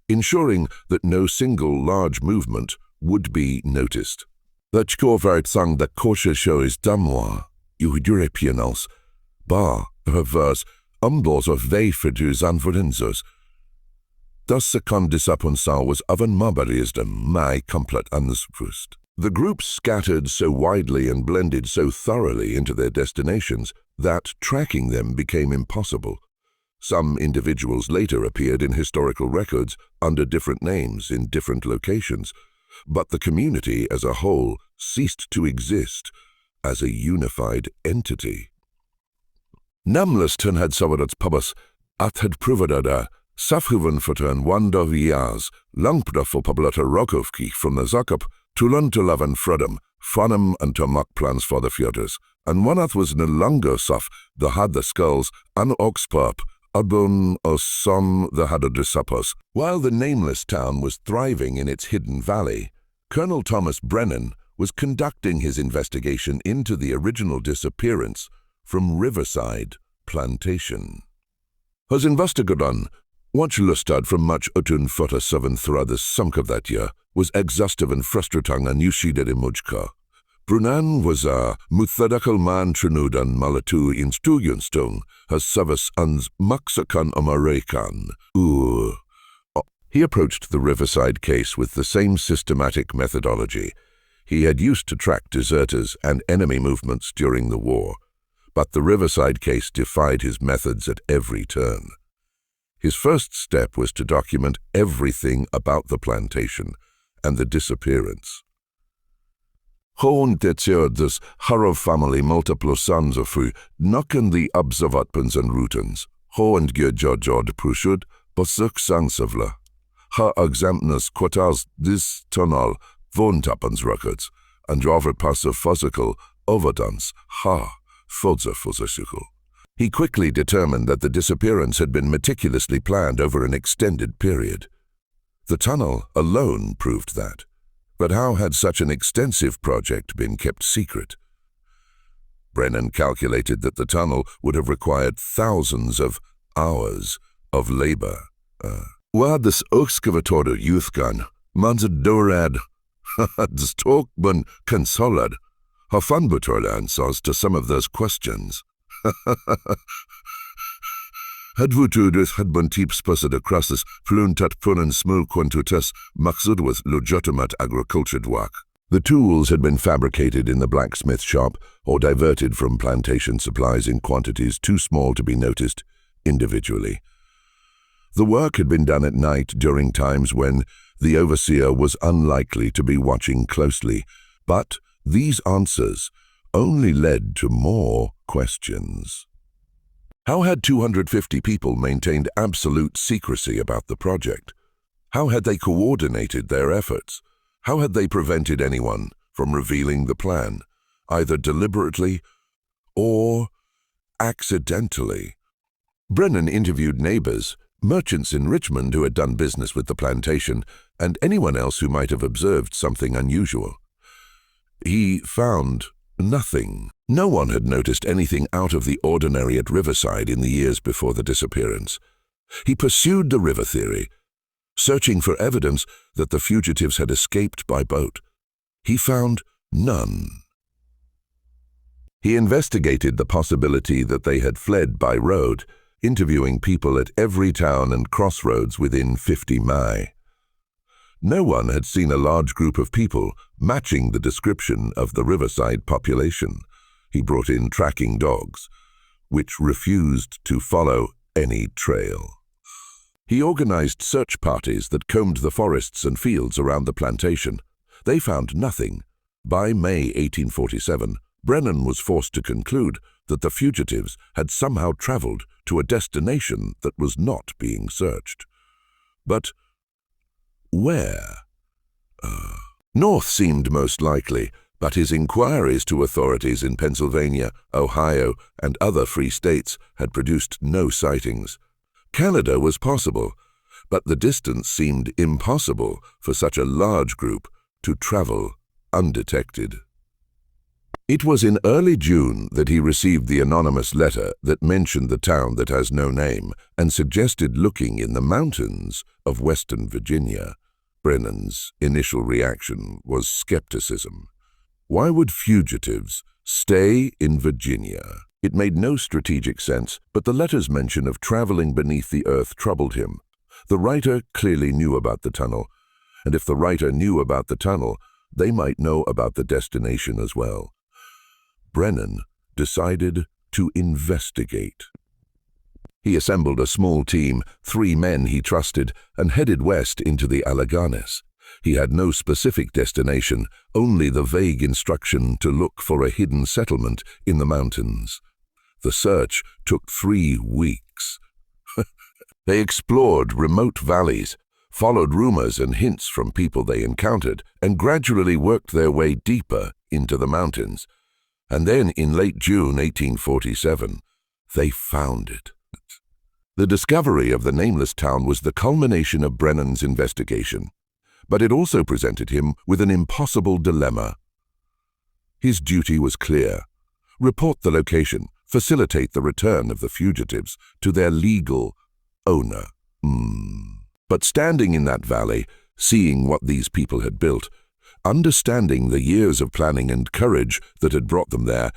ensuring that no single large movement would be noticed. The Chkorvard sang the kosher shows damois, Europeanals, bar, reverse, umbos of veiferdus anvorensos. Das secundis upon sal was oven marbarisdom, my complet ansprust. The groups scattered so widely and blended so thoroughly into their destinations that tracking them became impossible. Some individuals later appeared in historical records under different names in different locations, but the community as a whole ceased to exist as a unified entity. Namliston had savarats pubas, at had pruvadada, safhuven futern wanda vias, langpda for publita rokovki from the Zakup, tulan to lavan fredum, fanum and tomak plans for the fjorders, and onath was no longer saf, the had the skulls, an oxperp, Adbun or some the had a disapos. While the nameless town was thriving in its hidden valley, Colonel Thomas Brennan was conducting his investigation into the original disappearance from Riverside Plantation. Hos investigadon, watch lustad from much utun fota 7 throughout the sunk of that year, was exhaustive and frustrating and ushided imujka. Brunan was a muthadakal man trinudan malatu instugyunstung, has savas ans Mexican American. He approached the Riverside case with the same systematic methodology. He had used to track deserters and enemy movements during the war, but the Riverside case defied his methods at every turn. His first step was to document everything about the plantation and the disappearance. Hoon des Harrow family multiple sons of fu nakken the observatpens and routens. Hoon gjord prushud, besuk sangsavla. Ha exempnus quatas dis tonal vontappens records, and draver passive physical overdance ha fodzer. He quickly determined that the disappearance had been meticulously planned over an extended period. The tunnel alone proved that. But how had such an extensive project been kept secret? Brennan calculated that the tunnel would have required thousands of hours of labor. Wades excavator youthgan, manzad dorad, stokman consolad. Har funbutor answers to some of those questions. Hadvutudus had been tips pussid acrosses, fluntat punan smul quantutas, maksud was legitimate agriculture work. The tools had been fabricated in the blacksmith shop or diverted from plantation supplies in quantities too small to be noticed individually. The work had been done at night during times when the overseer was unlikely to be watching closely, but these answers only led to more questions. How had 250 people maintained absolute secrecy about the project? How had they coordinated their efforts? How had they prevented anyone from revealing the plan, either deliberately or accidentally? Brennan interviewed neighbors, merchants in Richmond who had done business with the plantation, and anyone else who might have observed something unusual. He found nothing. No one had noticed anything out of the ordinary at Riverside in the years before the disappearance. He pursued the river theory, searching for evidence that the fugitives had escaped by boat. He found none. He investigated the possibility that they had fled by road, interviewing people at every town and crossroads within 50 miles. No one had seen a large group of people matching the description of the Riverside population. He brought in tracking dogs, which refused to follow any trail. He organized search parties that combed the forests and fields around the plantation. They found nothing. By May 1847, Brennan was forced to conclude that the fugitives had somehow traveled to a destination that was not being searched. But where? North seemed most likely, but his inquiries to authorities in Pennsylvania, Ohio, and other free states had produced no sightings. Canada was possible, but the distance seemed impossible for such a large group to travel undetected. It was in early June that he received the anonymous letter that mentioned the town that has no name and suggested looking in the mountains of Western Virginia. Brennan's initial reaction was skepticism. Why would fugitives stay in Virginia? It made no strategic sense, but the letter's mention of traveling beneath the earth troubled him. The writer clearly knew about the tunnel, and if the writer knew about the tunnel, they might know about the destination as well. Brennan decided to investigate. He assembled a small team, 3 men he trusted, and headed west into the Alleghanies. He had no specific destination, only the vague instruction to look for a hidden settlement in the mountains. The search took 3 weeks. They explored remote valleys, followed rumors and hints from people they encountered, and gradually worked their way deeper into the mountains. And then, in late June 1847, they found it. The discovery of the nameless town was the culmination of Brennan's investigation, but it also presented him with an impossible dilemma. His duty was clear: report the location, facilitate the return of the fugitives to their legal owner. But standing in that valley, seeing what these people had built, understanding the years of planning and courage that had brought them there,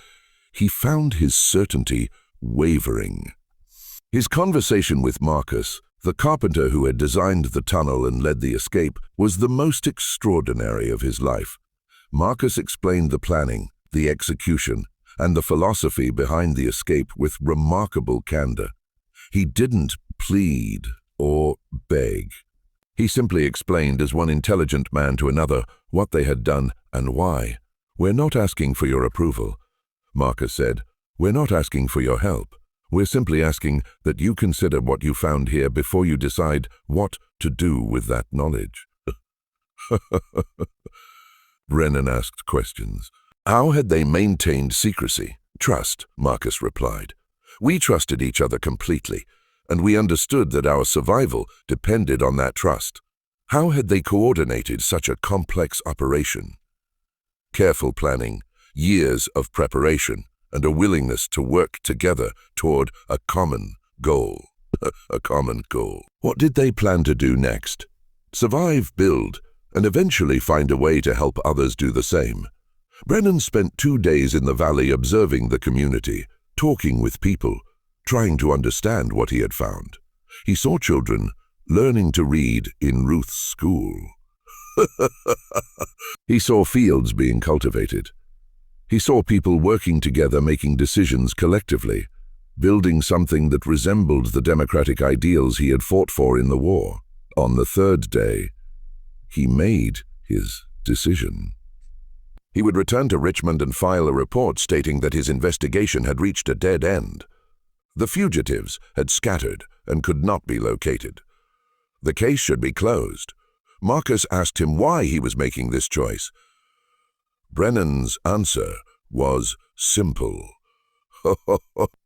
he found his certainty wavering. His conversation with Marcus, the carpenter who had designed the tunnel and led the escape, was the most extraordinary of his life. Marcus explained the planning, the execution, and the philosophy behind the escape with remarkable candor. He didn't plead or beg. He simply explained as one intelligent man to another what they had done and why. "We're not asking for your approval," Marcus said. "We're not asking for your help. We're simply asking that you consider what you found here before you decide what to do with that knowledge." Brennan asked questions. How had they maintained secrecy? "Trust," Marcus replied. "We trusted each other completely, and we understood that our survival depended on that trust." How had they coordinated such a complex operation? Careful planning, years of preparation, and a willingness to work together toward a common goal. A common goal. What did they plan to do next? Survive, build, and eventually find a way to help others do the same. Brennan spent 2 days in the valley observing the community, talking with people, trying to understand what he had found. He saw children learning to read in Ruth's school. He saw fields being cultivated. He saw people working together, making decisions collectively, building something that resembled the democratic ideals he had fought for in the war. On the 3rd day, he made his decision. He would return to Richmond and file a report stating that his investigation had reached a dead end. The fugitives had scattered and could not be located. The case should be closed. Marcus asked him why he was making this choice. Brennan's answer was simple.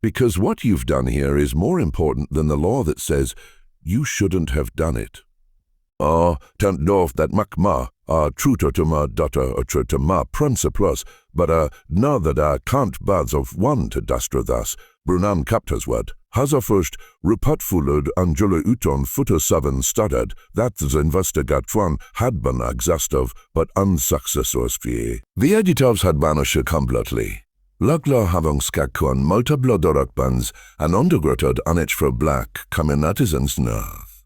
"Because what you've done here is more important than the law that says you shouldn't have done it. Tant lov that makma, truto to ma daughter or to ma principlos, but now that can't bads of one to dastra thus, Brunan kaptas word. Hazafust rupatfulud angela uton futter seven studded, that's investigatfan hadban exhaustive, but unsuccessfully. The editors had vanished completely. Lagla havungskakon multa blodorakbans and undergrotted anich for black kaminatizens north.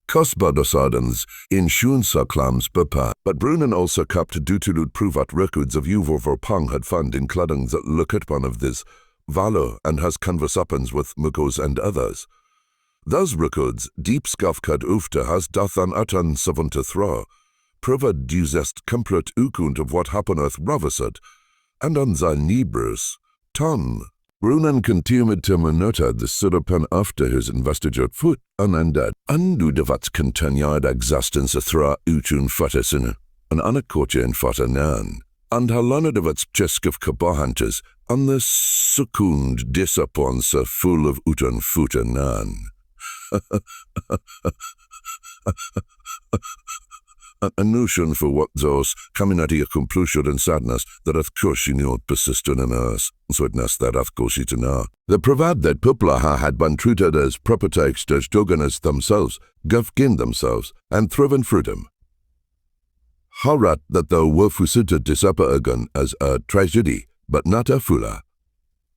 Kostbadosardens in Schoensaklams bepa, but Brunnen also kapt dutulud pruvat records of Uvor Pang had found in Cluddings that look at one of this valor and has conversations with Mukos and others. Those records, deep skafkad ufte has dathan atan savunta thra, provad dusest complete ukund of what happeneth ravasad, and on sein Nibers, ton. Brunnen continued to monitor the Sudapan after his investigative foot unended. Andu de vats continued existence thra utun fatasina, an anakocha in fatanan, and halana de vats cheskov kabahantas, and the sekund disaponsa full of utun futanan. A notion for what those coming at a conclusion and sadness that hath crushing your persistent in us, sweetness that hath caught in her. The provad that Puplaha had been treated as propertakes as doganas themselves, gufkin themselves, and thriven fruitum. Harat that thou were fusited disapa again as a tragedy, but not a fula.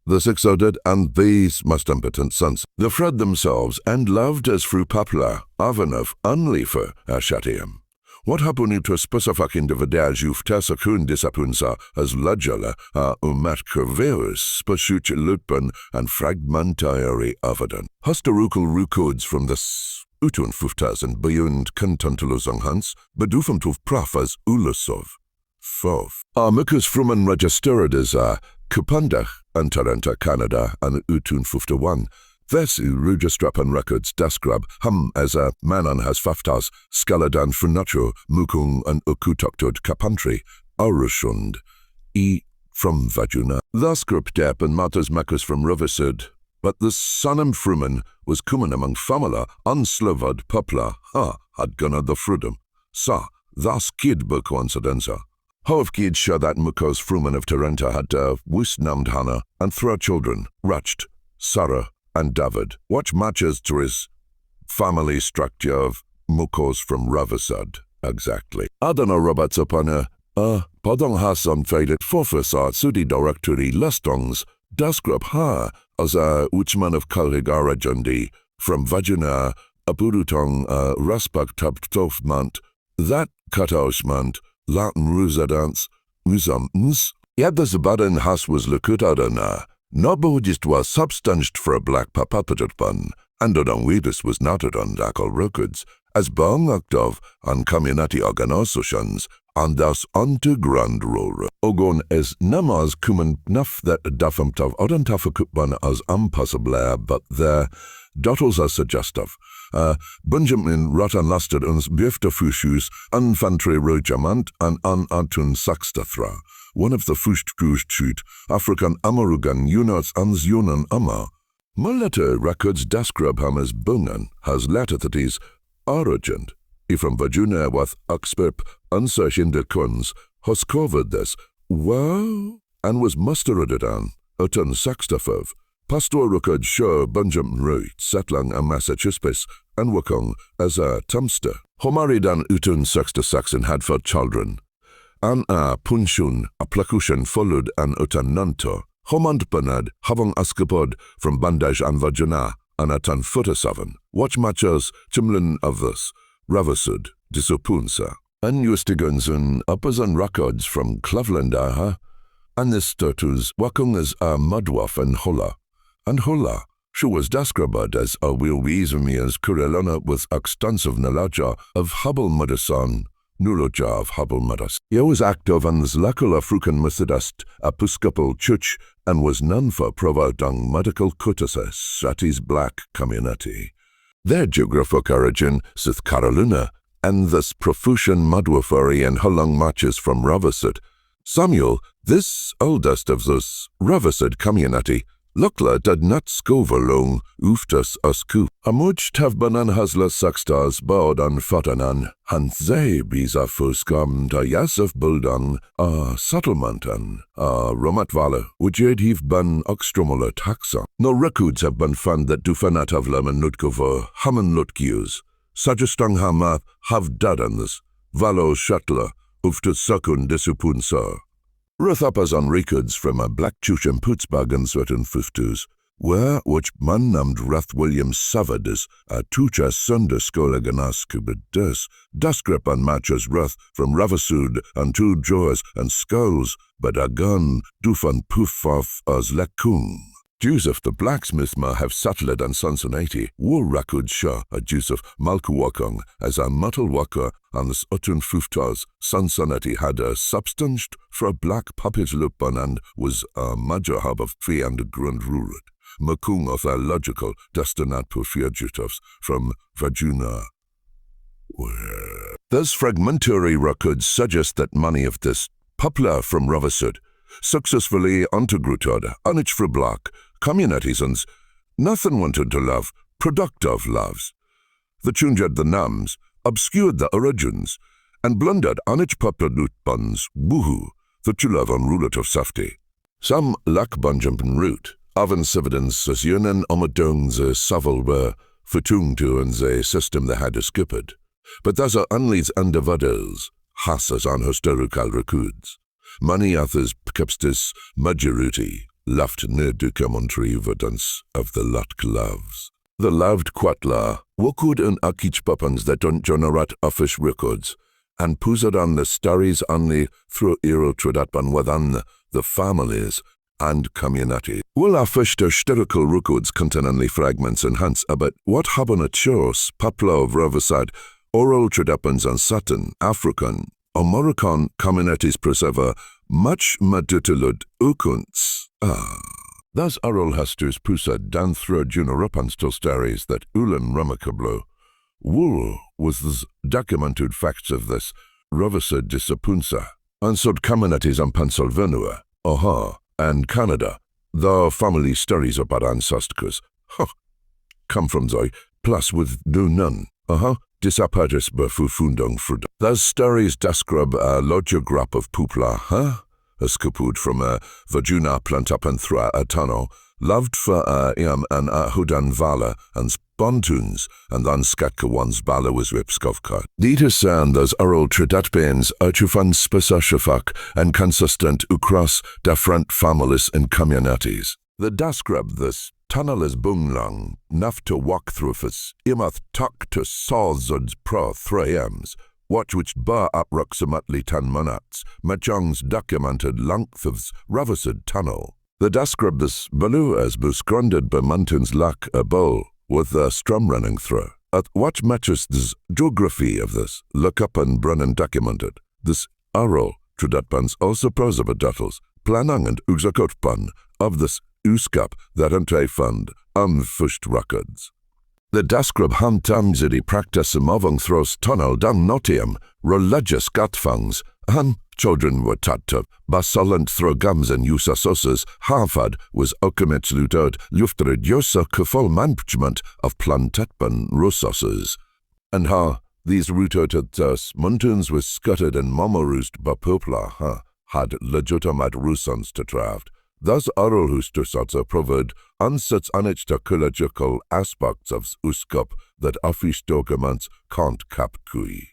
The 600 and these most impotent sons, the Fred themselves, and loved as fru Papla, Avanov, unleafer, Ashatium. What happened to specific individuals you've tasakun disapunsa as lajala umat curveus, spasuch lutpan and fragmentary avadan. Hostarukal rukods from the utun 5000 beyond contantalosang hans, bedufum tuf profas ulusov. Fov. Mukus frumen registered as Kupandach and Taranta Canada and utun 51. Vesu Rujastrapan records describe hum as a manan has faftas, skaladan funacho, mukung and ukutoktud kapantri, arushund, from Vajuna. Thus grupdep and matas makus from Riversud, but the sonum frumen was kumen among famila, unslavad popla, had gonna the frudum. Thus kid coincidenza. Hov kid sure that mukos frumen of Tarenta had wisnamd hana, and 3 children, Racht, Sarah, and David. Watch matches to his family structure of Mokos from Ravasad, exactly. Adana Roberts upon Padang Hassan feilet forfasat sudi directory lustongs, dasgrub ha, as Uchman of Kalhigara Jundi, from Vajuna, Apurutong, Raspak Tabtofmant, that Katausmant, Latin Rusadance, Uzamns, yet the Zabadan has was Lakutadana, Nobodist was substanced for a black papapatapun, and on Wedus was noted on Dakal records, as Bong Octov on community organizations, and thus onto Grand Roll. Ogon es namaz kumen naf that dafamtav odantafakutban as impossible, but the dottles are suggestive. Benjamin rotan lasted uns biftafushus, infantry rojamant, and antun saxtathra. One of the Fushtrushtut, African Amarugan units ans Yunan Ama. Mulata records Dasgrabham as Bungan has latitudes Argent. Ifram Vajuna with Oxperp unsearching the Kuns has covered this. Wow! And was mustered on Utun Saxtafov. Pastor record show Benjamin Root, Setlang and Massachusetts, and Wakong as a Tumster. Homaridan Utun Saxta Saxon had 4 children. An Punshun, a Plakushan followed an Utan Nanto. Homand Banad, Havang Askapod from Bandaj and Vajana, and Atan Futasavan. Watch matches, Chimlin of this, Ravasud, Disopunsa. And Yustigunsun, Uppazan records from Cleveland, and this Turtus, Wakung as a Mudwaf and Hola. And Hola, she was described as a Wilwizamias Kurelona with extensive knowledge of Hubble Madasan. Nuloja of Hubble Madas. He was active in the Lakula Frukan Methodist Episcopal Church and was known for providing medical courtesies at his black community. Their geographic origin, South Carolina, and this profusion midwifery and Hulung matches from Ravasud. Samuel, this oldest of this Ravasud community, Lukla did not scover long uftas asku. Amuch tavbanan hasla saxtas baodan fatanan, hanze biza fuskam ta yasef buldan, settlementan, romatvala, ujed hev ban oxtromula taxa. No records have been found that dufanat of lemon nutkovo, haman lutkius, sajustang hama have dadans, valo shatla, uftas sakun desupunsa. Ruthapas on records from a black Chusham Putzbag and certain fiftus, where which man named Rath William Savadis, a tucha sunder skolaganas kubides, daskrep and matches Rath from Ravasud and 2 jaws and skulls, but a gun dufan puffaf as lekung. Joseph the blacksmith ma have settled on Sonsonati, war record show a Joseph Malkuwakong as a metal worker and this utun fuftas Sonsonati had a substanced for a black puppet lupan and was a major hub of fee and grand rurat. Makung of a logical destinat for fugitives from Vajuna. Those fragmentary records suggest that many of this popular from Ravasud successfully integrated on each for black communities and nothing wanted to love, productive loves. The chunjad the nams, obscured the origins, and blundered on each popular buns, boohoo, the chulav on rulet of safety. Some lack bunjumpen root, oven sividens as yunan omadung ze saval were, futung to and ze system they had skippered. But those are unleads undervadels, hasas on historical records. Many others pkipstis majoruti, left near documentary evidence of the lot gloves. The loved Quatla, Wokud and Akich Papans that don't generate office records, and pused on the stories only through Ero Tradatban within the families and community. Will office the historical records containing fragments and hints about what happened at shows, Papla of Riverside, oral Tradapans and Saturn, African, or Moroccan communities preserve much madutulud ukunts. Thus oral hasters pusa dan through junarupans to stories that ulan ramakablo. Wool was the documented facts of this Ravasa disapunsa, and sub communities in Pennsylvania, and Canada. The family stories about ancestors, come from the plus with no none, disapatis befufundung frud. Those stories describe a logograph of pupla, as kaput from a Vajuna plantapan thra a tunnel, loved for iam an hudan vala and spontuns and dan skatkawans bala was ripskovka. Dieter san those oral tridatbens archufan spesashafak and consistent ukras different families and communities. The dasgrub this tunnel is bunglang, enough to walk through us, imath tuck to sawzuds pro 3ms. Watch which bar approximately 10 minutes, Machong's documented length of Ravasud tunnel. The dasgrubus below as busgrunded by mountains lack a bowl with the strum running through. At what matches the geography of this, look up and brunnen documented. This oral trudatpans also prosabaduttles, planang and uxakotpan of this uskap that ante fund fusht records. The dasgrub hamtamzidi practice moving throws tunnel down notium, religious gatfangs, and children were taught basolent through gums and usasoses, Harvard was okumetslutot luftrediösa kefol management of plantetban rusoses. And these rutotas mountains were scuttered and momorust bapopla, had legitimate rusons to draft. Thus Arolhustusatsa proved ansats anectological aspects of uskap that office documents can't capture.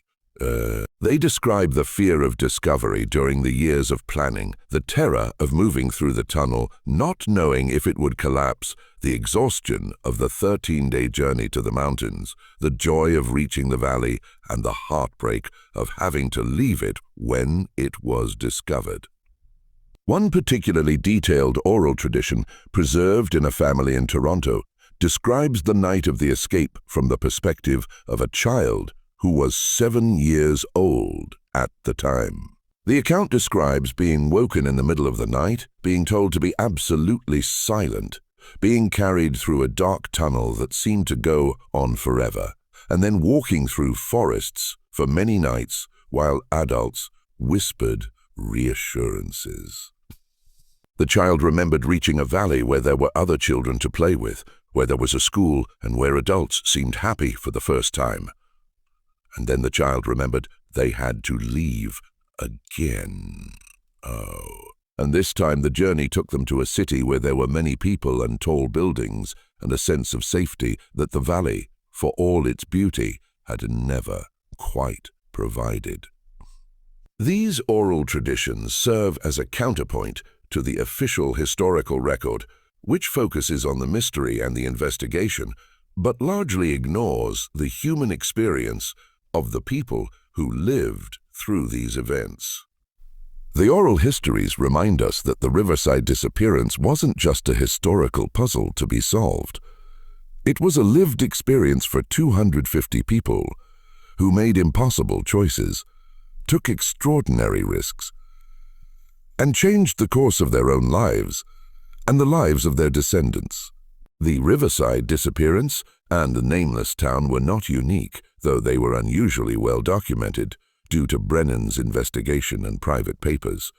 They describe the fear of discovery during the years of planning, the terror of moving through the tunnel, not knowing if it would collapse, the exhaustion of the 13-day journey to the mountains, the joy of reaching the valley, and the heartbreak of having to leave it when it was discovered. One particularly detailed oral tradition, preserved in a family in Toronto, describes the night of the escape from the perspective of a child who was 7 years old at the time. The account describes being woken in the middle of the night, being told to be absolutely silent, being carried through a dark tunnel that seemed to go on forever, and then walking through forests for many nights while adults whispered reassurances. The child remembered reaching a valley where there were other children to play with, where there was a school, and where adults seemed happy for the first time. And then the child remembered they had to leave again. And this time the journey took them to a city where there were many people and tall buildings, and a sense of safety that the valley, for all its beauty, had never quite provided. These oral traditions serve as a counterpoint to the official historical record, which focuses on the mystery and the investigation, but largely ignores the human experience of the people who lived through these events. The oral histories remind us that the Riverside disappearance wasn't just a historical puzzle to be solved. It was a lived experience for 250 people who made impossible choices, took extraordinary risks, and changed the course of their own lives and the lives of their descendants. The Riverside disappearance and the nameless town were not unique, though they were unusually well documented due to Brennan's investigation and private papers.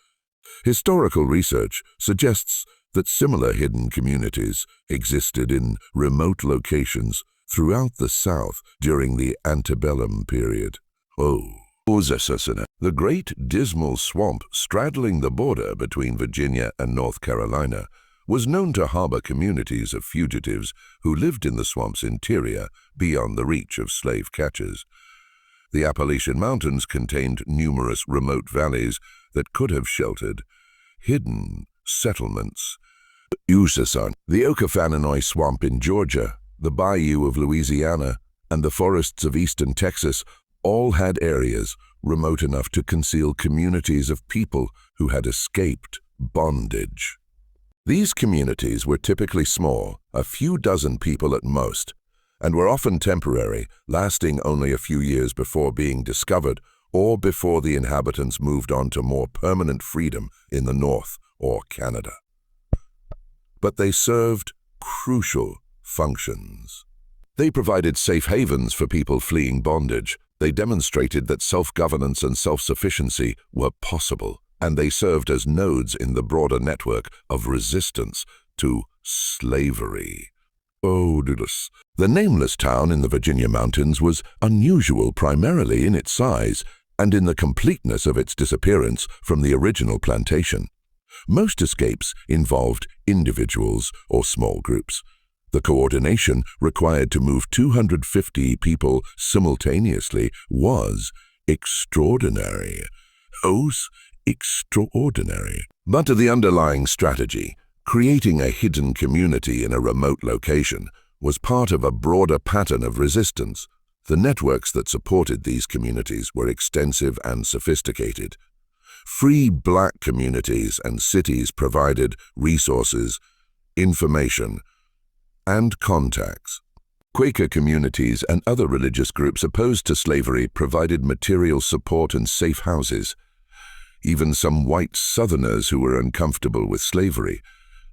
Historical research suggests that similar hidden communities existed in remote locations throughout the South during the antebellum period. The Great Dismal Swamp straddling the border between Virginia and North Carolina was known to harbor communities of fugitives who lived in the swamp's interior beyond the reach of slave catchers. The Appalachian Mountains contained numerous remote valleys that could have sheltered hidden settlements. The Okefenokee Swamp in Georgia, the Bayou of Louisiana, and the forests of eastern Texas all had areas remote enough to conceal communities of people who had escaped bondage. These communities were typically small, a few dozen people at most, and were often temporary, lasting only a few years before being discovered or before the inhabitants moved on to more permanent freedom in the North or Canada. But they served crucial functions. They provided safe havens for people fleeing bondage. They demonstrated that self-governance and self-sufficiency were possible, and they served as nodes in the broader network of resistance to slavery. The nameless town in the Virginia mountains was unusual primarily in its size and in the completeness of its disappearance from the original plantation. Most escapes involved individuals or small groups. The coordination required to move 250 people simultaneously was extraordinary. Extraordinary. But the underlying strategy, creating a hidden community in a remote location, was part of a broader pattern of resistance. The networks that supported these communities were extensive and sophisticated. Free black communities and cities provided resources, information, and contacts. Quaker communities and other religious groups opposed to slavery provided material support and safe houses. Even some white Southerners who were uncomfortable with slavery,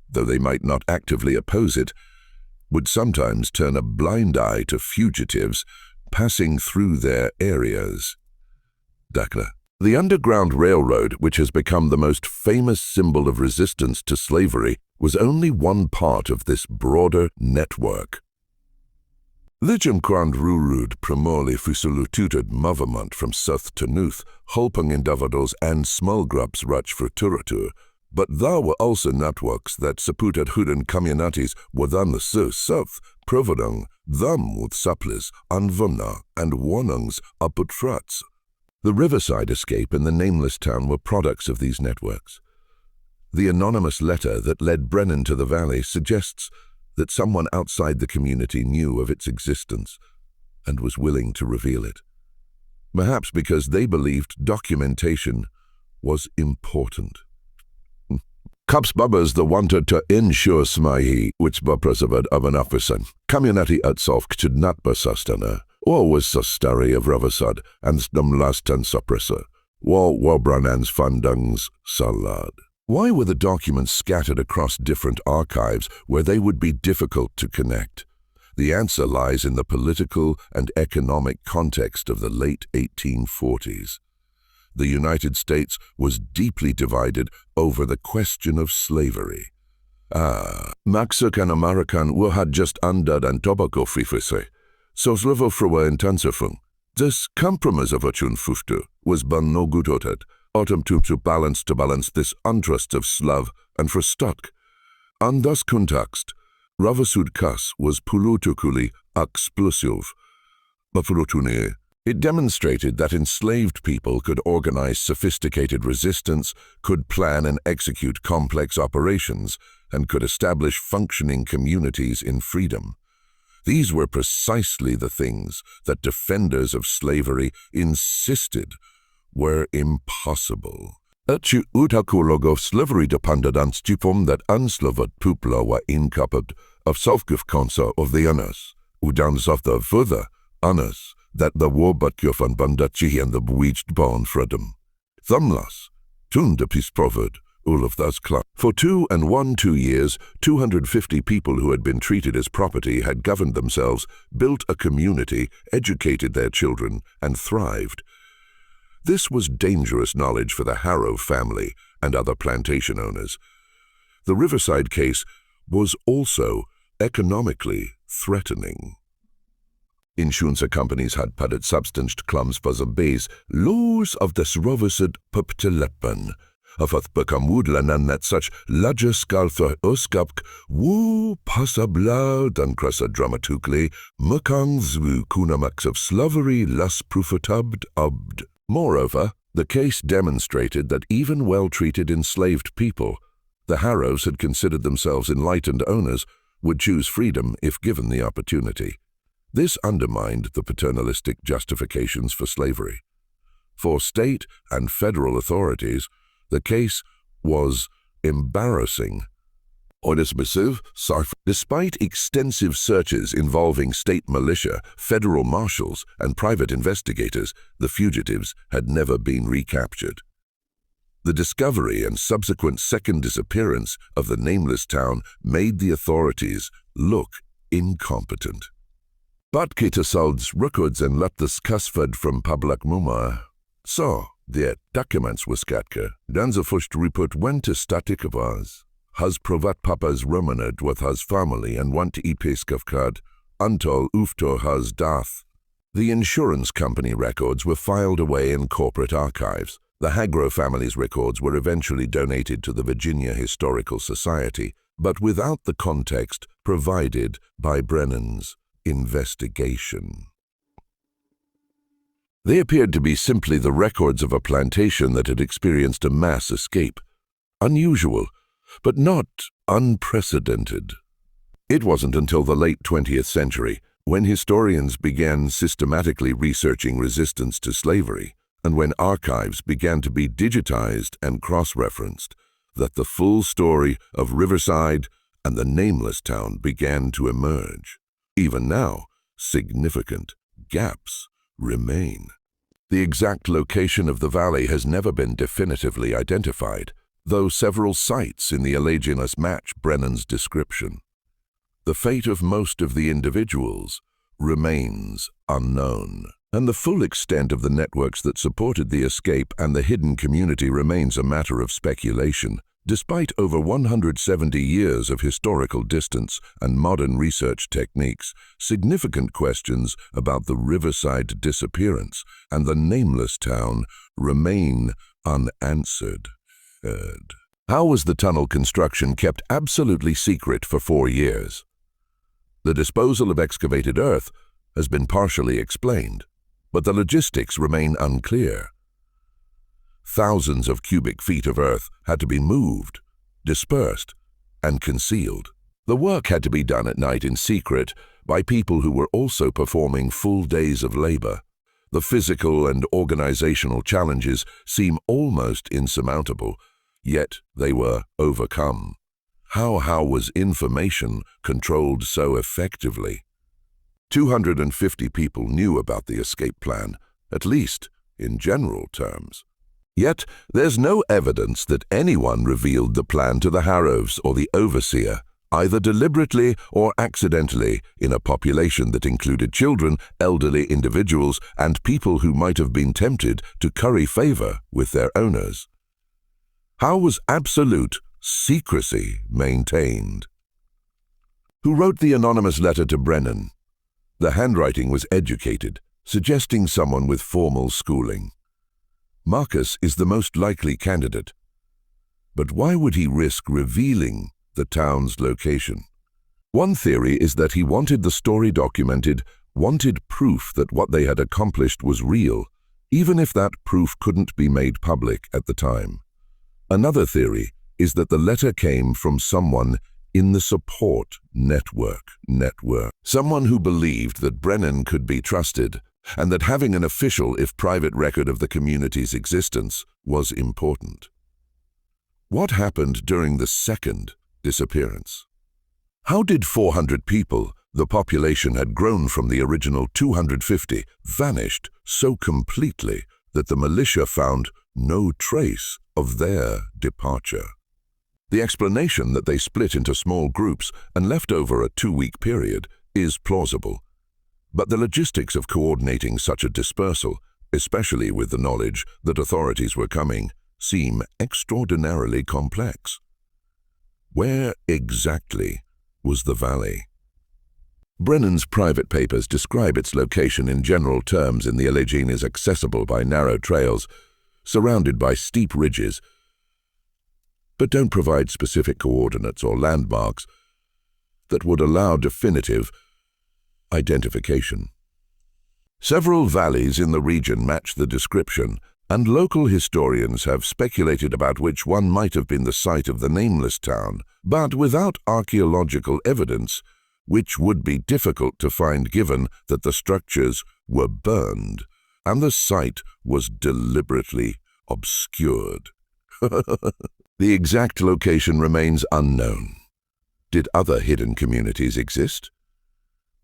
though they might not actively oppose it, would sometimes turn a blind eye to fugitives passing through their areas. Dakla. The Underground Railroad, which has become the most famous symbol of resistance to slavery, was only one part of this broader network. Lichem Grand Rurud primorly fusulututad movement from south to north, hulping individuals and small groups ruch for turatur, but there were also networks that supported hidden communities within the south, providing them with supplies, anvuna, and warnings about threats. The Riverside escape and the nameless town were products of these networks. The anonymous letter that led Brennan to the valley suggests that someone outside the community knew of its existence and was willing to reveal it. Perhaps because they believed documentation was important. Cups bubbers the wanted to ensure smahi, which preserved of an officer. Community itself could not be sustained. Or was sustari of Riverside and stum last and suppressor. Wal Wabranans fundungs salad. Why were the documents scattered across different archives where they would be difficult to connect? The answer lies in the political and economic context of the late 1840s. The United States was deeply divided over the question of slavery. Mexican American were had just under and tobacco frifise. So slavo fruwa intensifung. This compromise of fuftu was ban no good otet. Autumn to balance this untrust of Slav and for stock. And thus context, Ravasud kas was pulutukuli explosive. Bafurutune. It demonstrated that enslaved people could organize sophisticated resistance, could plan and execute complex operations, and could establish functioning communities in freedom. These were precisely the things that defenders of slavery insisted were impossible. Etu utakulogov slavery dependence stupum that unslavet pupla were incapable of self-consa of the others, udans of the further others, that the war but van bandachi and the bewitched born freedom. Thumlas, tun de peace proverb, all of those club. For 2 years, 250 people who had been treated as property had governed themselves, built a community, educated their children, and thrived. This was dangerous knowledge for the Harrow family and other plantation owners. The Riverside case was also economically threatening. Insurance companies had padded substanced clumps for the base, laws of this Riverside pupteleppen. Of hath become woodland and that such larger skaltha uskapk woo passabla dan cressa dramatically mukang zwu kunamax of slavery less profitabd abd. Moreover, the case demonstrated that even well-treated enslaved people, the Harrows had considered themselves enlightened owners, would choose freedom if given the opportunity. This undermined the paternalistic justifications for slavery. For state and federal authorities, the case was embarrassing. Despite extensive searches involving state militia, federal marshals, and private investigators, the fugitives had never been recaptured. The discovery and subsequent second disappearance of the nameless town made the authorities look incompetent. But Kitasalds records and let this kasfed from public mumma. So, the documents was skatka. Dan the first report went to Statikavas. Has provat papas romaned with his family and went to episkavkad. Untold ufto has dath. The insurance company records were filed away in corporate archives. The Hagro family's records were eventually donated to the Virginia Historical Society, but without the context provided by Brennan's investigation. They appeared to be simply the records of a plantation that had experienced a mass escape. Unusual, but not unprecedented. It wasn't until the late 20th century, when historians began systematically researching resistance to slavery, and when archives began to be digitized and cross-referenced, that the full story of Riverside and the nameless town began to emerge. Even now, significant gaps remain. The exact location of the valley has never been definitively identified, though several sites in the Alleghenies match Brennan's description. The fate of most of the individuals remains unknown, and the full extent of the networks that supported the escape and the hidden community remains a matter of speculation. Despite over 170 years of historical distance and modern research techniques, significant questions about the Riverside disappearance and the nameless town remain unanswered. How was the tunnel construction kept absolutely secret for 4 years? The disposal of excavated earth has been partially explained, but the logistics remain unclear. Thousands of cubic feet of earth had to be moved, dispersed, and concealed. The work had to be done at night in secret by people who were also performing full days of labor. The physical and organizational challenges seem almost insurmountable, yet they were overcome. How was information controlled so effectively? 250 people knew about the escape plan, at least in general terms. Yet there's no evidence that anyone revealed the plan to the Harrows or the overseer, either deliberately or accidentally, in a population that included children, elderly individuals, and people who might have been tempted to curry favor with their owners. How was absolute secrecy maintained? Who wrote the anonymous letter to Brennan? The handwriting was educated, suggesting someone with formal schooling. Marcus is the most likely candidate. But why would he risk revealing the town's location? One theory is that he wanted the story documented, wanted proof that what they had accomplished was real, even if that proof couldn't be made public at the time. Another theory is that the letter came from someone in the support network. Someone who believed that Brennan could be trusted, and that having an official, if private, record of the community's existence was important. What happened during the second disappearance? How did 400 people, the population had grown from the original 250, vanished so completely that the militia found no trace of their departure? The explanation that they split into small groups and left over a 2-week period is plausible. But the logistics of coordinating such a dispersal, especially with the knowledge that authorities were coming, seem extraordinarily complex. Where exactly was the valley? Brennan's private papers describe its location in general terms in the Alleghenies, accessible by narrow trails, surrounded by steep ridges, but don't provide specific coordinates or landmarks that would allow definitive identification. Several valleys in the region match the description, and local historians have speculated about which one might have been the site of the nameless town, but without archaeological evidence, which would be difficult to find given that the structures were burned and the site was deliberately obscured. The exact location remains unknown. Did other hidden communities exist?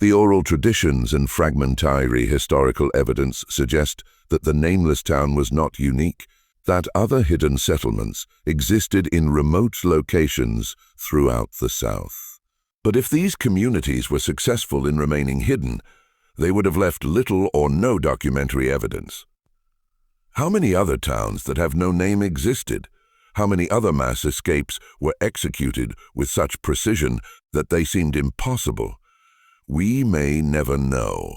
The oral traditions and fragmentary historical evidence suggest that the nameless town was not unique, that other hidden settlements existed in remote locations throughout the South. But if these communities were successful in remaining hidden, they would have left little or no documentary evidence. How many other towns that have no name existed? How many other mass escapes were executed with such precision that they seemed impossible? We may never know.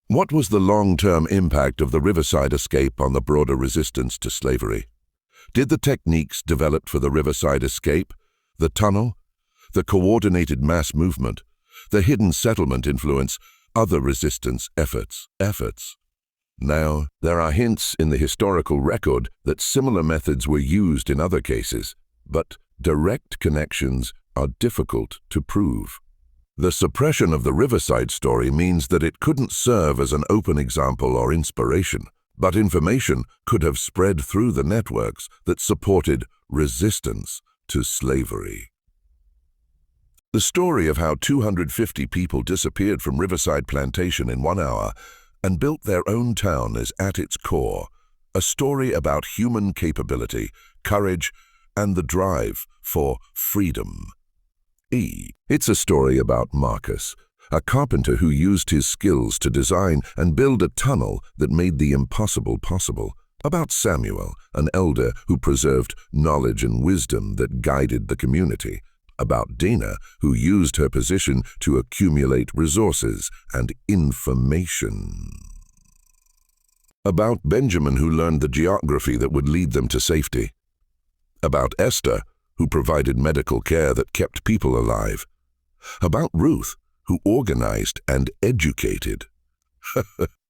What was the long-term impact of the Riverside escape on the broader resistance to slavery? Did the techniques developed for the Riverside escape, the tunnel, the coordinated mass movement, the hidden settlement influence other resistance efforts? Now, there are hints in the historical record that similar methods were used in other cases, but direct connections are difficult to prove. The suppression of the Riverside story means that it couldn't serve as an open example or inspiration, but information could have spread through the networks that supported resistance to slavery. The story of how 250 people disappeared from Riverside Plantation in 1 hour and built their own town is at its core a story about human capability, courage, and the drive for freedom. It's a story about Marcus, a carpenter who used his skills to design and build a tunnel that made the impossible possible. About Samuel, an elder who preserved knowledge and wisdom that guided the community. About Dina, who used her position to accumulate resources and information. About Benjamin, who learned the geography that would lead them to safety. About Esther, who provided medical care that kept people alive. About Ruth, who organized and educated.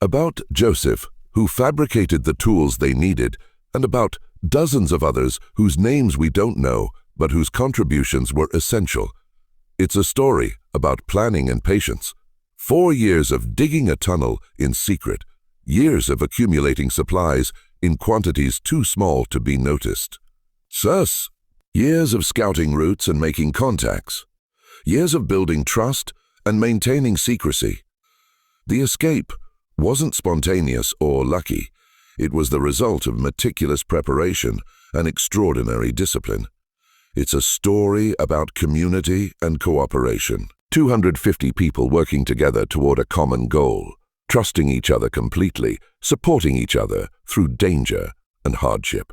About Joseph, who fabricated the tools they needed, and about dozens of others whose names we don't know, but whose contributions were essential. It's a story about planning and patience. 4 years of digging a tunnel in secret, years of accumulating supplies in quantities too small to be noticed. Years of scouting routes and making contacts. Years of building trust and maintaining secrecy. The escape wasn't spontaneous or lucky. It was the result of meticulous preparation and extraordinary discipline. It's a story about community and cooperation. 250 people working together toward a common goal, trusting each other completely, supporting each other through danger and hardship.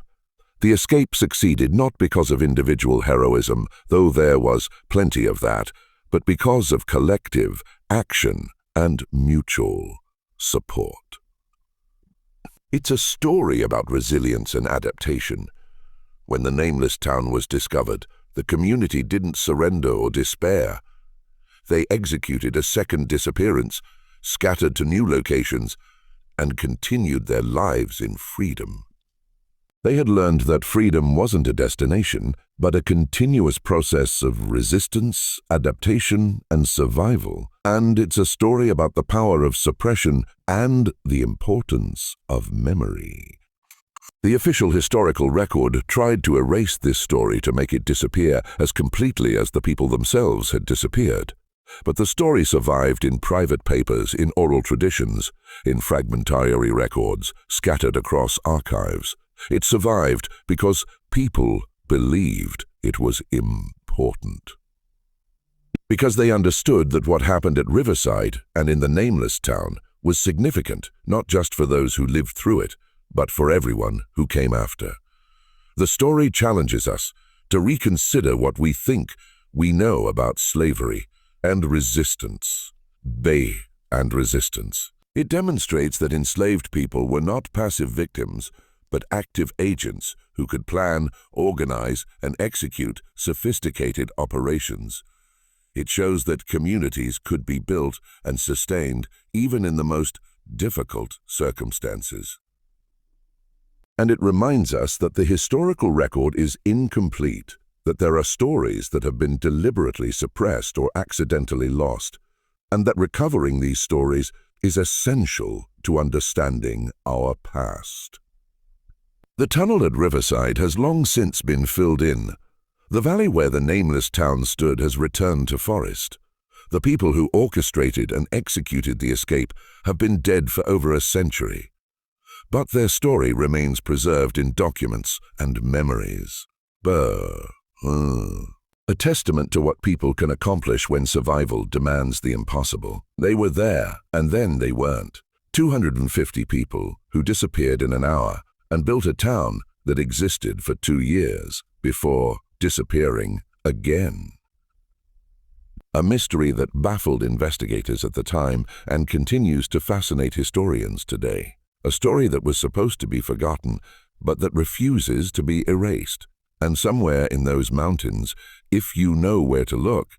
The escape succeeded not because of individual heroism, though there was plenty of that, but because of collective action and mutual support. It's a story about resilience and adaptation. When the nameless town was discovered, the community didn't surrender or despair. They executed a second disappearance, scattered to new locations, and continued their lives in freedom. They had learned that freedom wasn't a destination, but a continuous process of resistance, adaptation, and survival. And it's a story about the power of suppression and the importance of memory. The official historical record tried to erase this story to make it disappear as completely as the people themselves had disappeared. But the story survived in private papers, in oral traditions, in fragmentary records scattered across archives. It survived because people believed it was important. Because they understood that what happened at Riverside and in the nameless town was significant, not just for those who lived through it, but for everyone who came after. The story challenges us to reconsider what we think we know about slavery and resistance. It demonstrates that enslaved people were not passive victims, but active agents who could plan, organize, and execute sophisticated operations. It shows that communities could be built and sustained even in the most difficult circumstances. And it reminds us that the historical record is incomplete, that there are stories that have been deliberately suppressed or accidentally lost, and that recovering these stories is essential to understanding our past. The tunnel at Riverside has long since been filled in. The valley where the nameless town stood has returned to forest. The people who orchestrated and executed the escape have been dead for over a century. But their story remains preserved in documents and memories. A testament to what people can accomplish when survival demands the impossible. They were there, and then they weren't. 250 people who disappeared in an hour and built a town that existed for 2 years before disappearing again. a mystery that baffled investigators at the time and continues to fascinate historians today. A story that was supposed to be forgotten, but that refuses to be erased. And somewhere in those mountains, if you know where to look,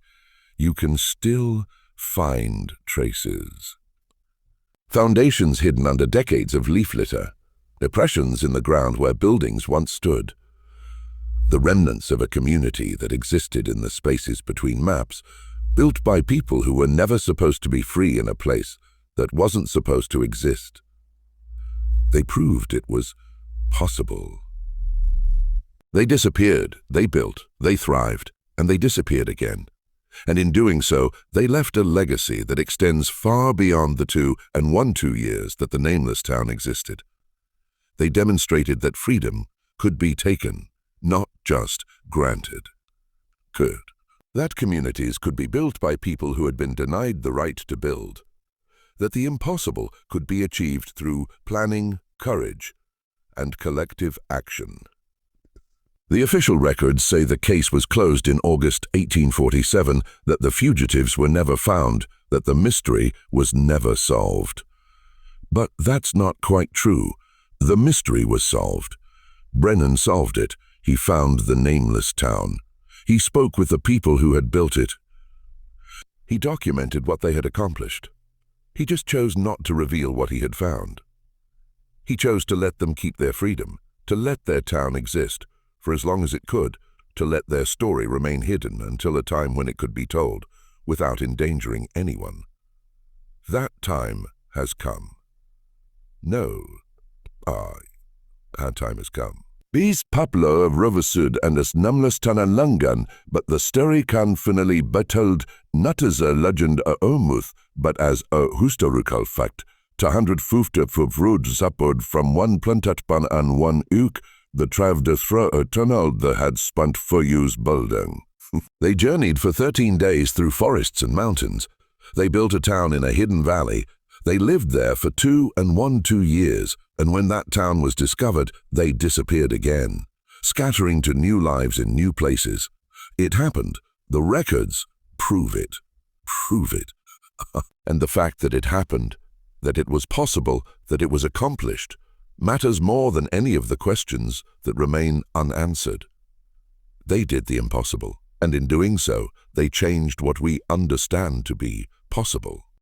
you can still find traces. Foundations hidden under decades of leaf litter, depressions in the ground where buildings once stood, the remnants of a community that existed in the spaces between maps, built by people who were never supposed to be free in a place that wasn't supposed to exist. They proved it was possible. They disappeared, they built, they thrived, and they disappeared again. And in doing so, they left a legacy that extends far beyond the 2 and 1 years that the nameless town existed. They demonstrated that freedom could be taken, not just granted. That communities could be built by people who had been denied the right to build. That the impossible could be achieved through planning, courage, and collective action. The official records say the case was closed in August 1847, that the fugitives were never found, that the mystery was never solved. But that's not quite true. The mystery was solved. Brennan solved it. He found the nameless town. He spoke with the people who had built it. He documented what they had accomplished. He just chose not to reveal what he had found. He chose to let them keep their freedom, to let their town exist, for as long as it could, to let their story remain hidden until a time when it could be told, without endangering anyone. That time has come. No, our time has come. These paplo of Roversud and as namlas tananlangan, but the story can finally be told not as a legend a omuth, but as a historical fact. 250 vrud zappod from one plantatpan and one uk, the travde through a tunnel that had spant for use building. They journeyed for 13 days through forests and mountains. They built a town in a hidden valley. They lived there for 2 and 1 years, and when that town was discovered, they disappeared again, scattering to new lives in new places. It happened. The records prove it. Prove it. And the fact that it happened, that it was possible, that it was accomplished, matters more than any of the questions that remain unanswered. They did the impossible, and in doing so, they changed what we understand to be possible.